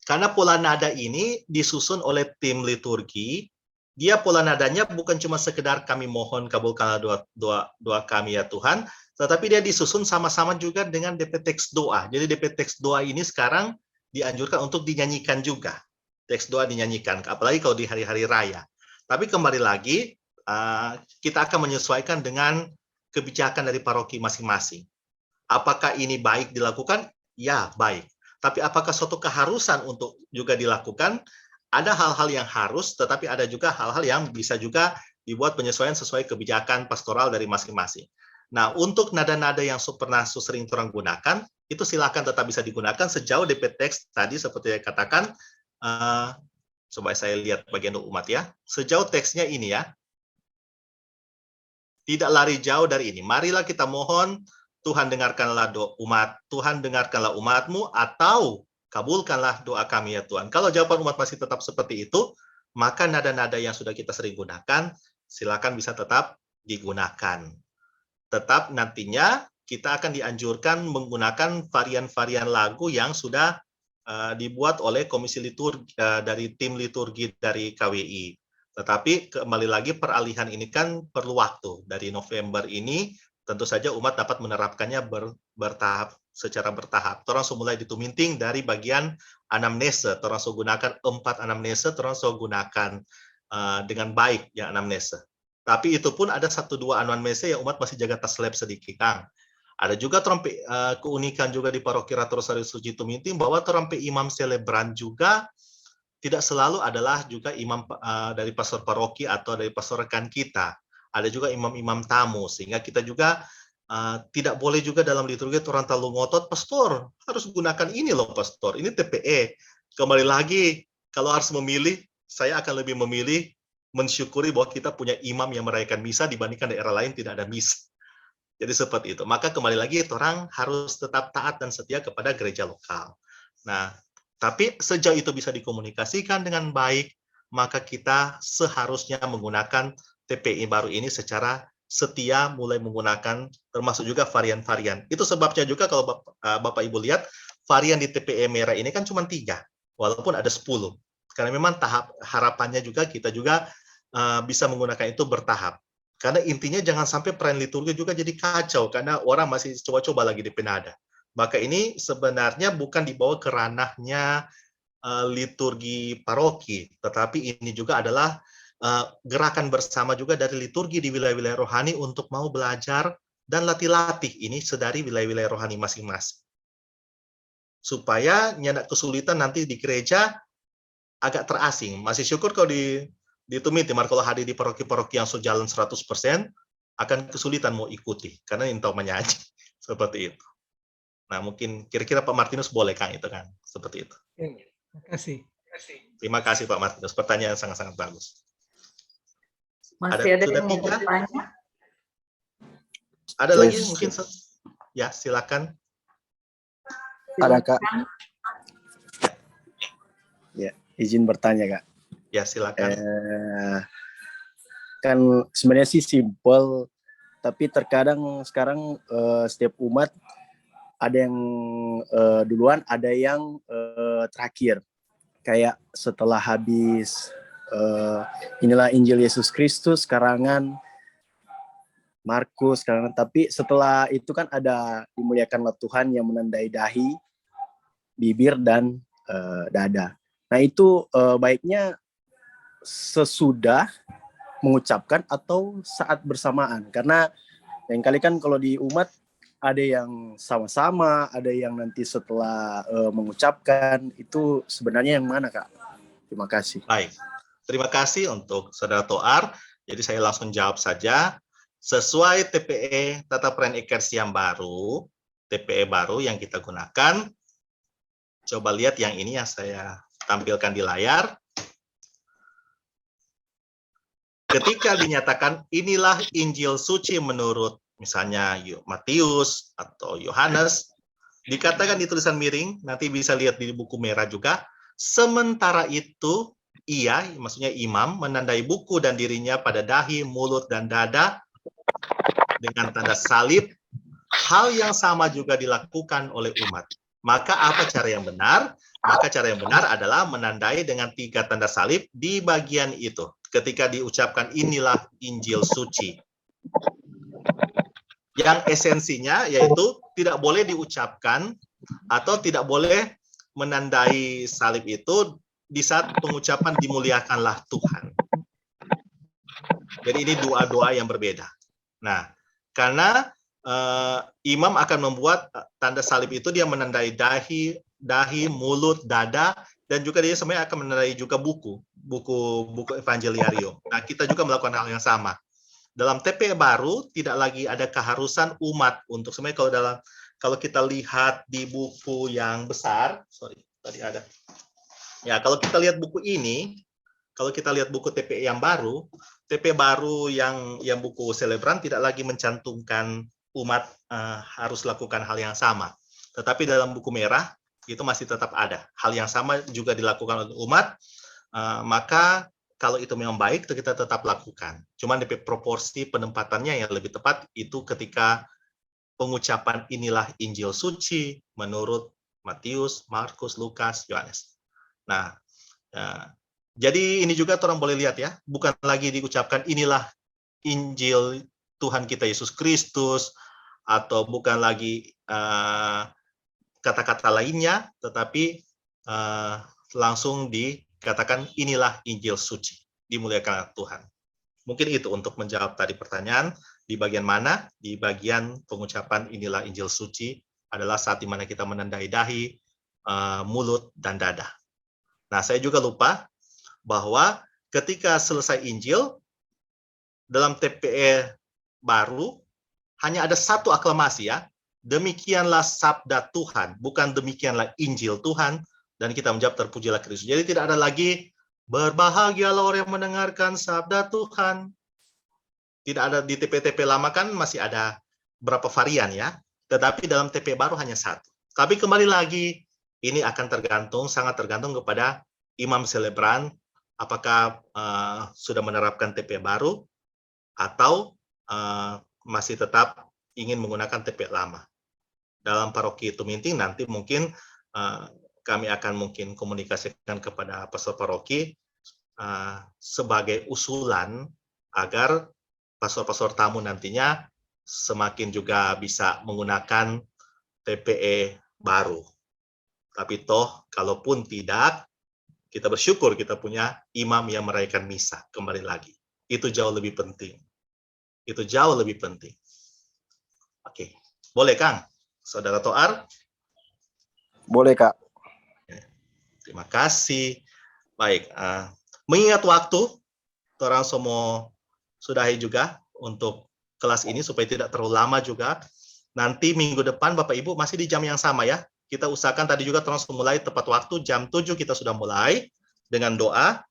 karena pola nada ini disusun oleh tim liturgi, dia pola nadanya bukan cuma sekedar kami mohon kabulkanlah doa kami ya Tuhan, tetapi dia disusun sama-sama juga dengan DP teks doa. Jadi DP teks doa ini sekarang dianjurkan untuk dinyanyikan juga. Teks doa dinyanyikan, apalagi kalau di hari-hari raya. Tapi kembali lagi, kita akan menyesuaikan dengan kebijakan dari paroki masing-masing. Apakah ini baik dilakukan? Ya, baik. Tapi apakah suatu keharusan untuk juga dilakukan? Ada hal-hal yang harus, tetapi ada juga hal-hal yang bisa juga dibuat penyesuaian sesuai kebijakan pastoral dari masing-masing. Nah, untuk nada-nada yang pernah sering orang gunakan, itu silakan tetap bisa digunakan sejauh DP teks tadi seperti saya katakan. Coba saya lihat bagian umat ya. Sejauh teksnya ini ya, tidak lari jauh dari ini. Marilah kita mohon, Tuhan dengarkanlah doa umat, Tuhan dengarkanlah umatmu, atau kabulkanlah doa kami ya Tuhan. Kalau jawaban umat masih tetap seperti itu, maka nada-nada yang sudah kita sering gunakan, silakan bisa tetap digunakan. Tetap nantinya kita akan dianjurkan menggunakan varian-varian lagu yang sudah dibuat oleh komisi liturgi dari tim liturgi dari KWI. Tetapi kembali lagi peralihan ini kan perlu waktu. Dari November ini tentu saja umat dapat menerapkannya secara bertahap. Torang mulai dituminting dari bagian anamnese. Torang gunakan 4 anamnese, torang gunakan dengan baik ya anamnese. Tapi itu pun ada 1-2 anamnese yang umat masih jaga taslep sedikit, Kang. Ada juga keunikan juga di paroki Ratu Rosario Suci Tuminting bahwa terampe imam selebran juga tidak selalu adalah juga imam dari pastor paroki atau dari pastor rekan kita. Ada juga imam-imam tamu, sehingga kita juga tidak boleh juga dalam liturgi orang terlalu ngotot, pastor harus gunakan ini loh pastor, ini TPE. Kembali lagi, kalau harus memilih, saya akan lebih memilih mensyukuri bahwa kita punya imam yang merayakan misa dibandingkan daerah lain tidak ada misa. Jadi seperti itu. Maka kembali lagi orang harus tetap taat dan setia kepada gereja lokal. Nah, tapi sejauh itu bisa dikomunikasikan dengan baik, maka kita seharusnya menggunakan TPI baru ini secara setia mulai menggunakan termasuk juga varian-varian. Itu sebabnya juga kalau Bapak Ibu lihat varian di TPE merah ini kan cuma 3, walaupun ada 10. Karena memang tahap harapannya juga kita juga bisa menggunakan itu bertahap. Karena intinya jangan sampai peran liturgi juga jadi kacau karena orang masih coba-coba lagi di penada. Maka ini sebenarnya bukan dibawa ke ranahnya liturgi paroki, tetapi ini juga adalah gerakan bersama juga dari liturgi di wilayah-wilayah rohani untuk mau belajar dan latih-latih ini sedari wilayah-wilayah rohani masing-masing. Supaya nyandak kesulitan nanti di gereja agak terasing. Masih syukur kalau di Timar kalau hadir di paroki-paroki yang sudah jalan 100%, akan kesulitan mau ikuti, karena intau menyaji. Seperti itu. Nah, mungkin kira-kira Pak Martinus boleh kan itu kan? Seperti itu. Terima kasih. Terima kasih Pak Martinus, pertanyaan sangat-sangat bagus. Masih ada sudah yang mau 3? bertanya? Ada lagi mungkin? Ya, silakan. Ada, Kak. Silakan. Ya, izin bertanya, Kak. Ya, silakan. Kan sebenarnya sih simpel, tapi terkadang sekarang setiap umat ada yang duluan, ada yang terakhir. Kayak setelah habis inilah Injil Yesus Kristus karangan Markus karangan, tapi setelah itu kan ada dimuliakanlah Tuhan yang menandai dahi, bibir dan dada. Nah itu baiknya sesudah mengucapkan atau saat bersamaan, karena lain kali kan kalau di umat ada yang sama-sama, ada yang nanti setelah mengucapkan. Itu sebenarnya yang mana, Kak? Terima kasih. Baik, terima kasih untuk Saudara Toar. Jadi saya langsung jawab saja. Sesuai TPE Tata Peran Eklesia yang baru, TPE baru yang kita gunakan. Coba lihat yang ini yang saya tampilkan di layar. Ketika dinyatakan inilah Injil suci menurut misalnya Matius atau Yohanes, dikatakan di tulisan miring, nanti bisa lihat di buku merah juga, sementara itu ia, maksudnya imam, menandai buku dan dirinya pada dahi, mulut, dan dada dengan tanda salib. Hal yang sama juga dilakukan oleh umat. Maka apa cara yang benar? Maka cara yang benar adalah menandai dengan 3 tanda salib di bagian itu. Ketika diucapkan inilah Injil suci. Yang esensinya yaitu tidak boleh diucapkan atau tidak boleh menandai salib itu di saat pengucapan dimuliakanlah Tuhan. Jadi ini doa-doa yang berbeda. Nah, karena imam akan membuat tanda salib itu dia menandai dahi, mulut, dada, dan juga dia sebenarnya akan menandai juga buku Evangeliarium. Nah, kita juga melakukan hal yang sama. Dalam TPE baru tidak lagi ada keharusan umat untuk sebenarnya kalau kita lihat di buku yang besar, tadi ada. Ya, kalau kita lihat buku ini, kalau kita lihat buku TPE yang baru, TPE baru yang buku Selebran tidak lagi mencantumkan umat harus lakukan hal yang sama. Tetapi dalam buku merah itu masih tetap ada. Hal yang sama juga dilakukan oleh umat, maka kalau itu memang baik, itu kita tetap lakukan. Cuman di proporsi penempatannya yang lebih tepat itu ketika pengucapan inilah Injil suci menurut Matius, Markus, Lukas, Yohanes. Nah, jadi ini juga orang boleh lihat ya, bukan lagi diucapkan inilah Injil Tuhan kita Yesus Kristus, atau bukan lagi kata-kata lainnya, tetapi langsung dikatakan inilah Injil suci, dimuliakan Tuhan. Mungkin itu untuk menjawab tadi pertanyaan, di bagian mana? Di bagian pengucapan inilah Injil suci adalah saat dimana kita menandai dahi, mulut, dan dada. Nah, saya juga lupa bahwa ketika selesai Injil, dalam TPE baru, hanya ada satu aklamasi ya, demikianlah sabda Tuhan, bukan demikianlah Injil Tuhan, dan kita menjawab terpujilah Kristus. Jadi tidak ada lagi berbahagialah orang yang mendengarkan sabda Tuhan. Tidak ada di TP-TP lama kan masih ada berapa varian ya, tetapi dalam TP baru hanya satu. Tapi kembali lagi, ini akan sangat tergantung kepada imam selebran, apakah sudah menerapkan TP baru, atau masih tetap ingin menggunakan TP lama. Dalam paroki Tuminting nanti mungkin kami akan mungkin komunikasikan kepada pastor paroki sebagai usulan agar pastor-pastor tamu nantinya semakin juga bisa menggunakan TPE baru. Tapi toh, kalaupun tidak, kita bersyukur kita punya imam yang merayakan misa kembali lagi. Itu jauh lebih penting. Itu jauh lebih penting. Oke, boleh Kang? Saudara Toar? Boleh, Kak. Terima kasih. Baik, mengingat waktu, orang semua sudahi juga untuk kelas ini supaya tidak terlalu lama juga. Nanti minggu depan Bapak Ibu masih di jam yang sama ya. Kita usahakan tadi juga terus mulai tepat waktu, jam 7 kita sudah mulai dengan doa.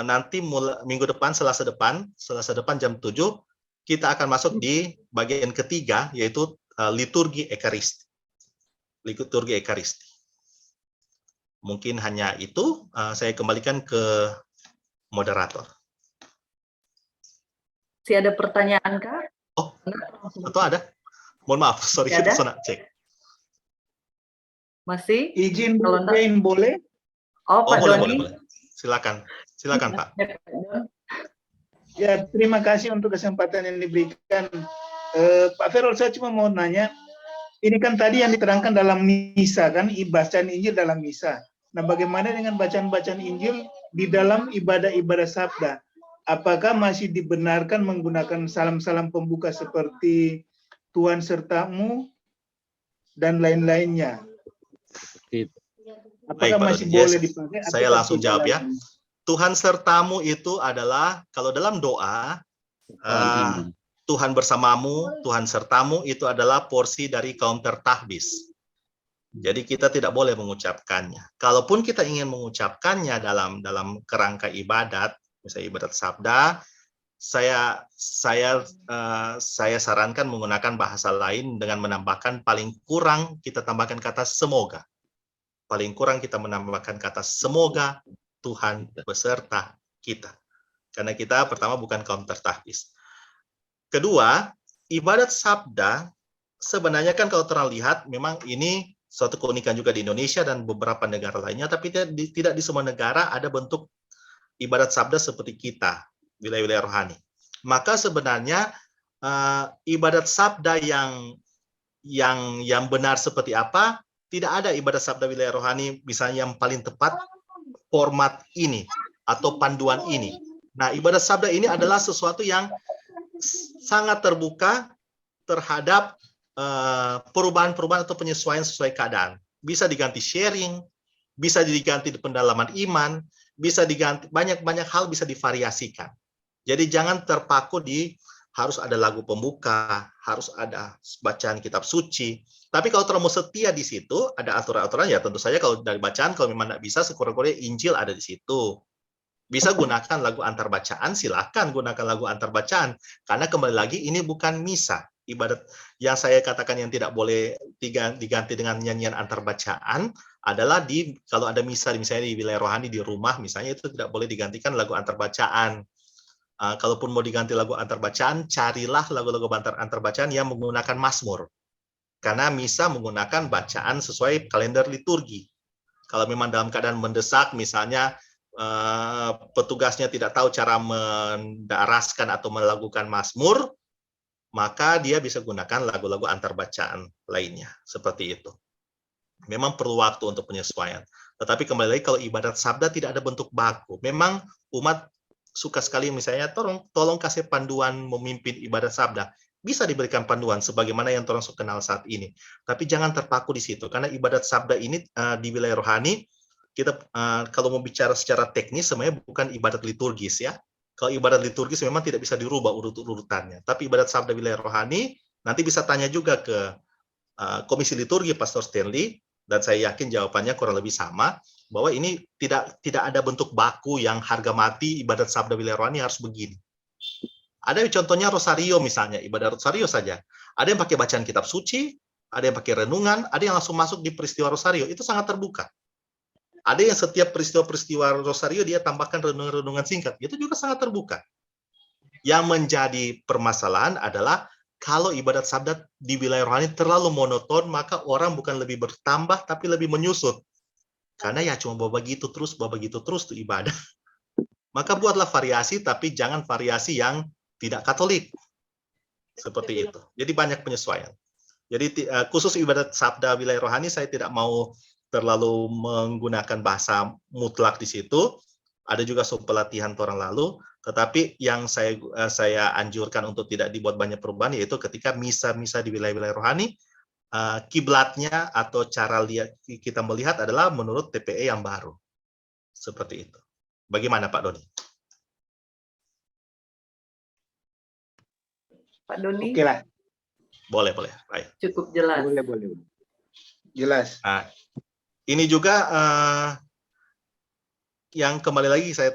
Nanti minggu depan, Selasa depan jam 7, kita akan masuk di bagian ketiga, yaitu liturgi Ekaristi. Liturgi Ekaristi. Mungkin hanya itu, saya kembalikan ke moderator. Masih ada pertanyaan, Kak? Oh, atau ada? Mohon maaf, sorry, kita cek. Masih? Izin Kalau enggak- bermain boleh? Oh, Pak boleh, Doni. boleh. Silakan Pak. Ya, terima kasih untuk kesempatan yang diberikan. Pak Ferol, saya cuma mau nanya, ini kan tadi yang diterangkan dalam misa kan, bacaan Injil dalam misa. Nah, bagaimana dengan bacaan-bacaan Injil di dalam ibadah-ibadah sabda? Apakah masih dibenarkan menggunakan salam-salam pembuka seperti Tuhan sertamu dan lain-lainnya? Apakah Baik, Pak masih Doni. boleh Yes, dipakai? saya atau langsung jawab ya. tidak? Tuhan sertamu itu adalah, kalau dalam doa, Tuhan bersamamu, Tuhan sertamu, itu adalah porsi dari counter tahbis. Jadi kita tidak boleh mengucapkannya. Kalaupun kita ingin mengucapkannya dalam kerangka ibadat, misalnya ibadat sabda, saya sarankan menggunakan bahasa lain dengan menambahkan paling kurang kita tambahkan kata semoga. Paling kurang kita menambahkan kata semoga Tuhan beserta kita. Karena kita pertama bukan counter tahbis. Kedua, ibadat sabda sebenarnya kan kalau terlihat memang ini suatu keunikan juga di Indonesia dan beberapa negara lainnya, tapi tidak di semua negara ada bentuk ibadat sabda seperti kita, wilayah-wilayah rohani. Maka sebenarnya ibadat sabda yang benar seperti apa, tidak ada ibadat sabda wilayah rohani misalnya yang paling tepat format ini atau panduan ini. Nah, ibadat sabda ini adalah sesuatu yang sangat terbuka terhadap perubahan-perubahan atau penyesuaian sesuai keadaan. Bisa diganti sharing, bisa diganti pendalaman iman, bisa diganti banyak hal bisa divariasikan. Jadi jangan terpaku di harus ada lagu pembuka, harus ada bacaan kitab suci. Tapi kalau terlalu setia di situ, ada aturan-aturan ya tentu saja kalau dari bacaan, kalau memang tidak bisa, sekurang-kurangnya Injil ada di situ. Bisa gunakan lagu antar bacaan, silakan gunakan lagu antar bacaan. Karena kembali lagi ini bukan misa. Ibadat yang saya katakan yang tidak boleh diganti dengan nyanyian antar bacaan adalah kalau ada misa misalnya di wilayah rohani di rumah misalnya itu tidak boleh digantikan lagu antar bacaan. Kalaupun mau diganti lagu antar bacaan, carilah lagu-lagu antar bacaan yang menggunakan mazmur. Karena misa menggunakan bacaan sesuai kalender liturgi. Kalau memang dalam keadaan mendesak, misalnya petugasnya tidak tahu cara mendaraskan atau melakukan mazmur, maka dia bisa gunakan lagu-lagu antar bacaan lainnya. Seperti itu. Memang perlu waktu untuk penyesuaian. Tetapi kembali lagi, kalau ibadat sabda tidak ada bentuk baku. Memang umat suka sekali misalnya, tolong kasih panduan memimpin ibadat sabda. Bisa diberikan panduan sebagaimana yang orang kenal saat ini. Tapi jangan terpaku di situ, karena ibadat sabda ini di wilayah rohani, kita kalau mau bicara secara teknis, sebenarnya bukan ibadat liturgis ya. Kalau ibadat liturgis memang tidak bisa dirubah urut-urutannya. Tapi ibadat sabda wilayah rohani, nanti bisa tanya juga ke Komisi Liturgi Pastor Stanley, dan saya yakin jawabannya kurang lebih sama, bahwa ini tidak ada bentuk baku yang harga mati ibadat sabda wilayah rohani harus begini. Ada contohnya rosario misalnya, ibadah rosario saja. Ada yang pakai bacaan kitab suci, ada yang pakai renungan, ada yang langsung masuk di peristiwa rosario. Itu sangat terbuka. Ada yang setiap peristiwa rosario dia tambahkan renungan-renungan singkat. Itu juga sangat terbuka. Yang menjadi permasalahan adalah kalau ibadat sabda di wilayah rohani terlalu monoton, maka orang bukan lebih bertambah, tapi lebih menyusut. Karena ya cuma bawa begitu terus tuh ibadah. Maka buatlah variasi, tapi jangan variasi yang tidak Katolik. Seperti itu. Jadi banyak penyesuaian. Jadi khusus ibadat sabda wilayah rohani, saya tidak mau terlalu menggunakan bahasa mutlak di situ. Ada juga pelatihan orang lalu. Tetapi yang saya anjurkan untuk tidak dibuat banyak perubahan yaitu ketika misa-misa di wilayah-wilayah rohani, kiblatnya atau cara kita melihat adalah menurut TPE yang baru. Seperti itu. Bagaimana Pak Doni? Pak Doni, Oke lah, Boleh. Baik. cukup jelas. boleh. Jelas. Nah, ini juga yang kembali lagi saya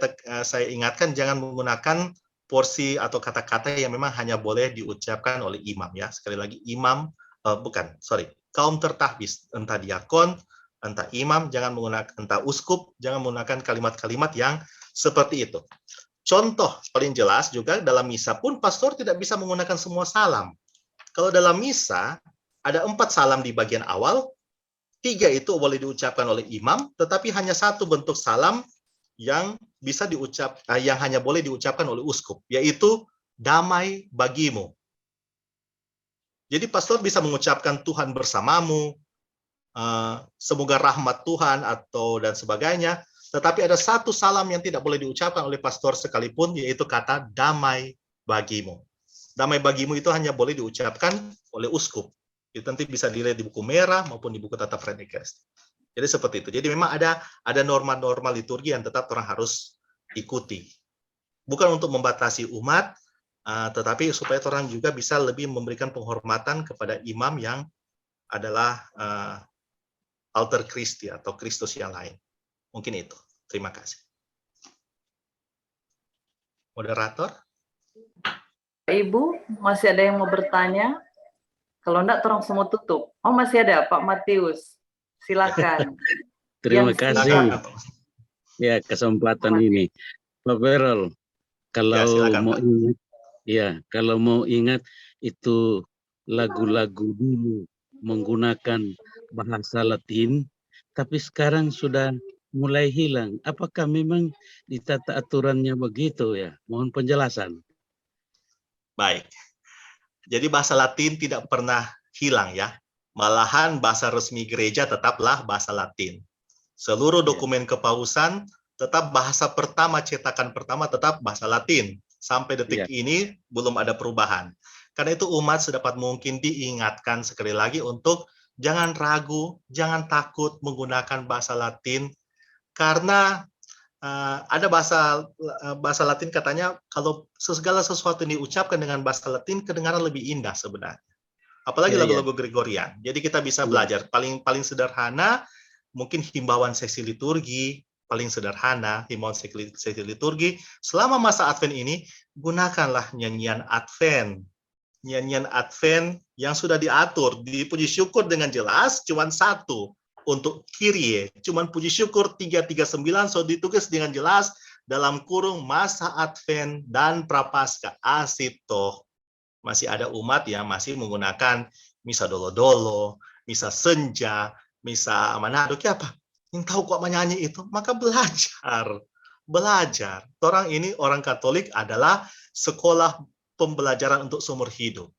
ingatkan, jangan menggunakan porsi atau kata-kata yang memang hanya boleh diucapkan oleh imam ya. Sekali lagi imam, kaum tertahbis, entah diakon, entah imam, jangan menggunakan, entah uskup, jangan menggunakan kalimat-kalimat yang seperti itu. Contoh paling jelas juga dalam misa pun pastor tidak bisa menggunakan semua salam. Kalau dalam misa ada 4 salam di bagian awal, 3 itu boleh diucapkan oleh imam, tetapi hanya 1 bentuk salam yang yang hanya boleh diucapkan oleh uskup, yaitu damai bagimu. Jadi pastor bisa mengucapkan Tuhan bersamamu, semoga rahmat Tuhan dan sebagainya, tetapi ada 1 salam yang tidak boleh diucapkan oleh pastor sekalipun, yaitu kata damai bagimu. Damai bagimu itu hanya boleh diucapkan oleh uskup. Itu nanti bisa dilihat di buku merah maupun di buku Tata Frente Ekaristi. Jadi seperti itu. Jadi memang ada norma-norma liturgi yang tetap orang harus ikuti. Bukan untuk membatasi umat, tetapi supaya orang juga bisa lebih memberikan penghormatan kepada imam yang adalah alter Christi atau Kristus yang lain. Mungkin itu. Terima kasih. Moderator? Ibu, masih ada yang mau bertanya? Kalau enggak, tolong semua tutup. Oh, masih ada Pak Matius. Silakan. Terima Yang kasih ya kesempatan ini, Pak Ferol. Kalau mau ingat itu lagu-lagu dulu menggunakan bahasa Latin, tapi sekarang sudah mulai hilang. Apakah memang di tata aturannya begitu ya? Mohon penjelasan. Baik. Jadi bahasa Latin tidak pernah hilang ya. Malahan bahasa resmi gereja tetaplah bahasa Latin. Seluruh dokumen kepausan tetap bahasa pertama, cetakan pertama tetap bahasa Latin. Sampai detik ini belum ada perubahan. Karena itu umat sedapat mungkin diingatkan sekali lagi untuk jangan ragu, jangan takut menggunakan bahasa Latin. Karena ada bahasa Latin katanya kalau segala sesuatu yang diucapkan dengan bahasa Latin kedengaran lebih indah sebenarnya. Apalagi lagu-lagu Gregorian. Jadi kita bisa belajar. Paling sederhana, mungkin himbauan seksi liturgi, paling sederhana, himbauan seksi liturgi. Selama masa Advent ini, gunakanlah nyanyian Advent. Nyanyian Advent yang sudah diatur, dipuji syukur dengan jelas, cuma 1. Untuk Kyrie, cuma puji syukur 339, so ditulis dengan jelas, dalam kurung masa Advent dan Prapaskah. Asito. Masih ada umat yang masih menggunakan misa dolo-dolo, misa senja, misa manado, apa? Yang tahu kok menyanyi itu, maka belajar. Orang ini, orang Katolik adalah sekolah pembelajaran untuk seumur hidup.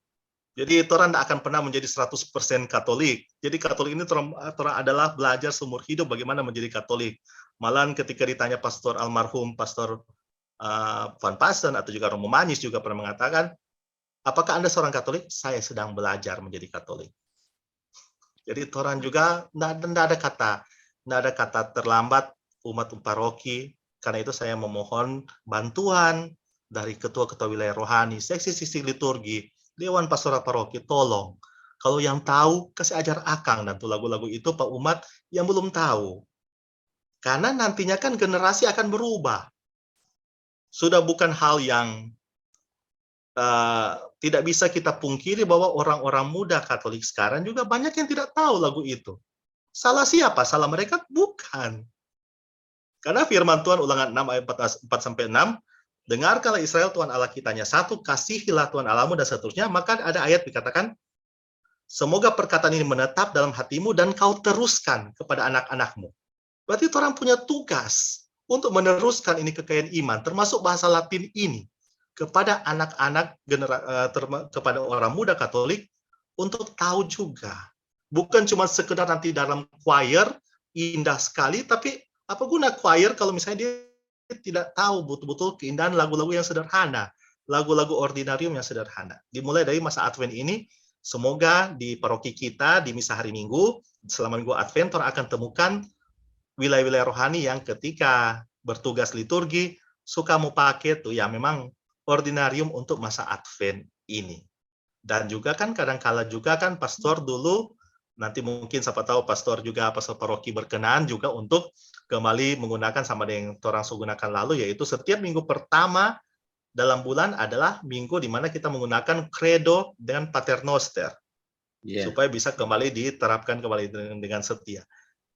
Jadi orang tidak akan pernah menjadi 100% Katolik. Jadi Katolik ini orang adalah belajar seumur hidup bagaimana menjadi Katolik. Malahan ketika ditanya Pastor almarhum, Pastor Van Pasen atau juga Romo Manis juga pernah mengatakan, apakah Anda seorang Katolik? Saya sedang belajar menjadi Katolik. Jadi orang juga tidak ada kata terlambat umat paroki. Karena itu saya memohon bantuan dari ketua-ketua wilayah rohani, seksi liturgi, Dewan Pastoral Paroki, tolong. Kalau yang tahu, kasih ajar akang dan lagu-lagu itu Pak umat yang belum tahu. Karena nantinya kan generasi akan berubah. Sudah bukan hal yang tidak bisa kita pungkiri bahwa orang-orang muda Katolik sekarang juga banyak yang tidak tahu lagu itu. Salah siapa? Salah mereka? Bukan. Karena firman Tuhan Ulangan 6 ayat 4-6, dengarkanlah Israel Tuhan Allah kitanya satu, kasihilah Tuhan Allahmu dan seterusnya. Maka ada ayat dikatakan, semoga perkataan ini menetap dalam hatimu dan kau teruskan kepada anak-anakmu. Berarti orang punya tugas untuk meneruskan ini kekayaan iman, termasuk bahasa Latin ini, kepada anak-anak, kepada orang muda Katolik, untuk tahu juga. Bukan cuma sekedar nanti dalam choir, indah sekali, tapi apa guna choir kalau misalnya dia tidak tahu betul-betul keindahan lagu-lagu yang sederhana, lagu-lagu ordinarium yang sederhana. Dimulai dari masa Advent ini, semoga di paroki kita, di misa hari Minggu, selama Minggu Advent, orang akan temukan wilayah-wilayah rohani yang ketika bertugas liturgi, suka mau pakai tuh ya memang ordinarium untuk masa Advent ini. Dan juga kan kadang-kala juga kan pastor dulu, nanti mungkin siapa tahu pastor juga, pastor paroki berkenan juga untuk kembali menggunakan sama dengan orang gunakan lalu, yaitu setiap minggu pertama dalam bulan adalah minggu di mana kita menggunakan credo dengan paternoster. Supaya bisa kembali diterapkan kembali dengan setia.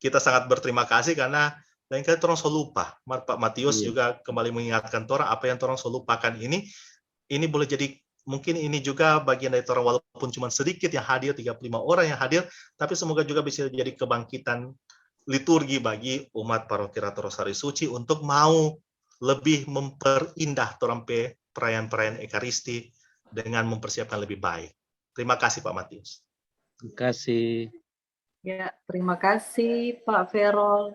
Kita sangat berterima kasih karena lain kali orang selalu lupa. Pak Matius juga kembali mengingatkan orang apa yang orang selalu lupakan ini boleh jadi mungkin ini juga bagian dari orang walaupun cuma sedikit yang hadir, 35 orang yang hadir, tapi semoga juga bisa jadi kebangkitan liturgi bagi umat paroki Ratu Rosari Suci untuk mau lebih memperindah perayaan-perayaan Ekaristi dengan mempersiapkan lebih baik. Terima kasih Pak Matius. Terima kasih. Ya, terima kasih Pak Ferol.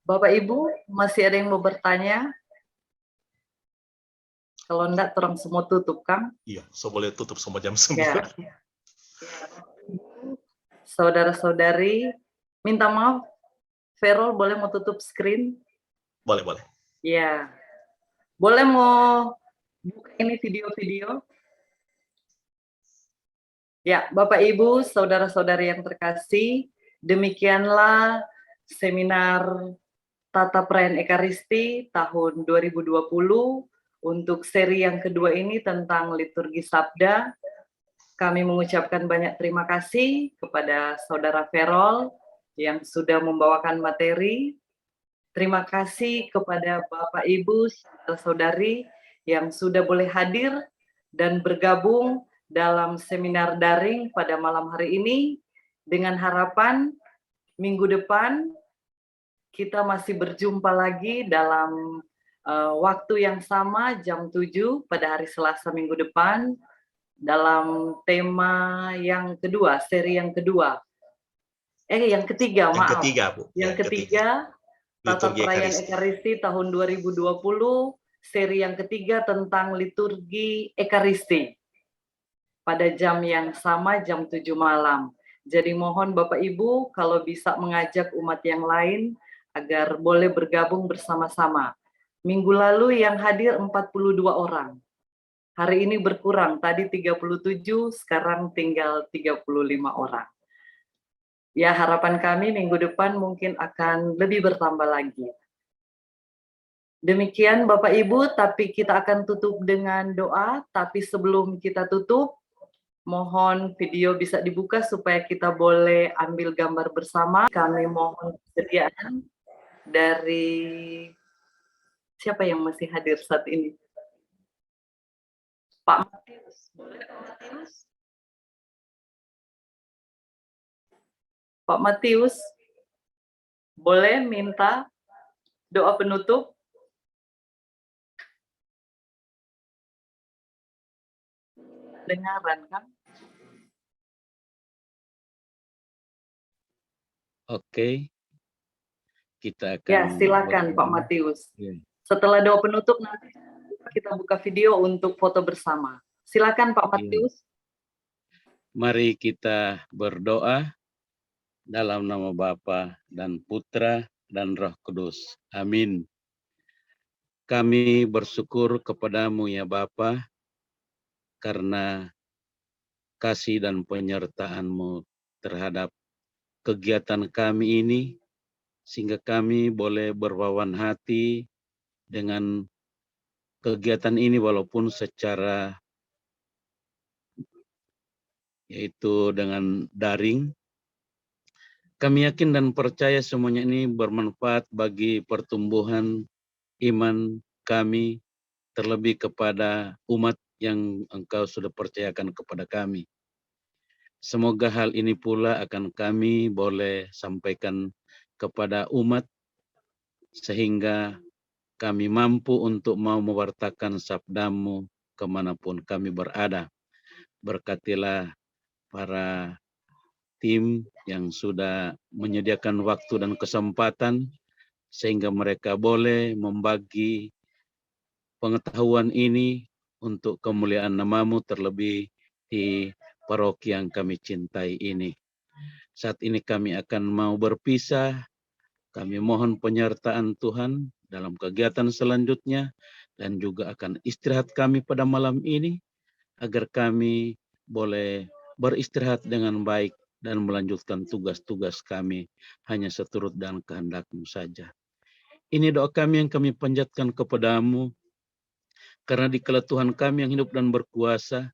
Bapak Ibu, masih ada yang mau bertanya? Kalau enggak, terang semua tutup, Kang. Iya, so boleh tutup semua jam 9. Ya. Saudara-saudari, minta maaf, Ferol boleh mau tutup screen? Boleh, boleh. Ya. Boleh mau buka ini video-video? Ya, Bapak Ibu, saudara-saudari yang terkasih, demikianlah seminar Tata Perayaan Ekaristi tahun 2020 untuk seri yang kedua ini tentang liturgi Sabda. Kami mengucapkan banyak terima kasih kepada Saudara Ferol yang sudah membawakan materi. Terima kasih kepada Bapak Ibu, saudara-saudari yang sudah boleh hadir dan bergabung dalam seminar daring pada malam hari ini, dengan harapan minggu depan kita masih berjumpa lagi dalam waktu yang sama jam 7 pada hari Selasa minggu depan dalam tema yang kedua, seri yang kedua. Yang ketiga, maaf. Yang ketiga, Bu. Yang ketiga, Tata Perayaan Ekaristi tahun 2020, seri yang ketiga tentang liturgi Ekaristi. Pada jam yang sama, jam 7 malam. Jadi mohon Bapak Ibu kalau bisa mengajak umat yang lain agar boleh bergabung bersama-sama. Minggu lalu yang hadir 42 orang. Hari ini berkurang, tadi 37, sekarang tinggal 35 orang. Ya, harapan kami minggu depan mungkin akan lebih bertambah lagi. Demikian Bapak Ibu, tapi kita akan tutup dengan doa, tapi sebelum kita tutup, mohon video bisa dibuka supaya kita boleh ambil gambar bersama. Kami mohon kesediaan dari siapa yang masih hadir saat ini? Pak Matius, boleh Pak Matius? Pak Matius, boleh minta doa penutup? Dengaran kan? Oke. Kita akan... Ya, silakan Pak Matius. Setelah doa penutup nanti kita buka video untuk foto bersama. Silakan Pak Matius. Mari kita berdoa dalam nama Bapa dan Putra dan Roh Kudus. Amin. Kami bersyukur kepadamu ya Bapa, karena kasih dan penyertaan-Mu terhadap kegiatan kami ini, sehingga kami boleh berwawan hati dengan kegiatan ini walaupun secara yaitu dengan daring. Kami yakin dan percaya semuanya ini bermanfaat bagi pertumbuhan iman kami, terlebih kepada umat yang Engkau sudah percayakan kepada kami. Semoga hal ini pula akan kami boleh sampaikan kepada umat, sehingga kami mampu untuk mau mewartakan sabda-Mu kemanapun kami berada. Berkatilah para tim yang sudah menyediakan waktu dan kesempatan, sehingga mereka boleh membagi pengetahuan ini untuk kemuliaan nama-Mu, terlebih di paroki yang kami cintai ini. Saat ini kami akan mau berpisah. Kami mohon penyertaan Tuhan dalam kegiatan selanjutnya dan juga akan istirahat kami pada malam ini agar kami boleh beristirahat dengan baik dan melanjutkan tugas-tugas kami hanya seturut dan kehendak-Mu saja. Ini doa kami yang kami panjatkan kepadamu, karena dikala Tuhan kami yang hidup dan berkuasa,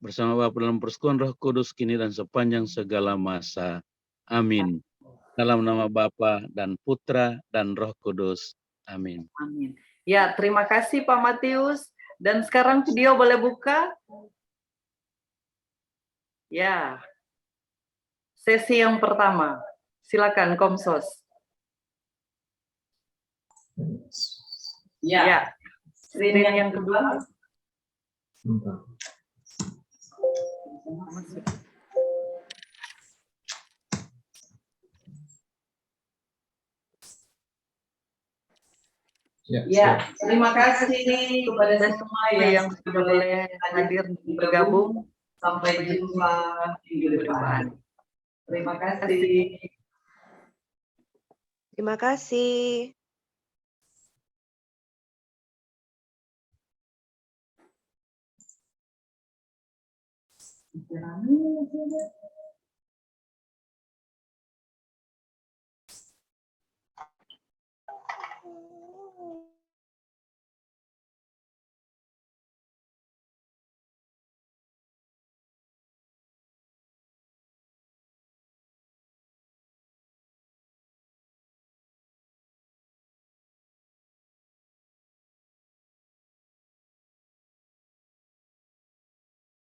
bersama Bapa dalam persekutuan Roh Kudus, kini dan sepanjang segala masa. Amin. Dalam nama Bapa dan Putra dan Roh Kudus. Amin. Amin. Ya, terima kasih Pak Matius. Dan sekarang video boleh buka? Ya. Sesi yang pertama. Silakan Komsos. Ya. Screen yang kedua. Ya, terima kasih kepada semua yang sudah boleh hadir dan bergabung. Sampai jumpa minggu depan. Terima kasih. Terima kasih.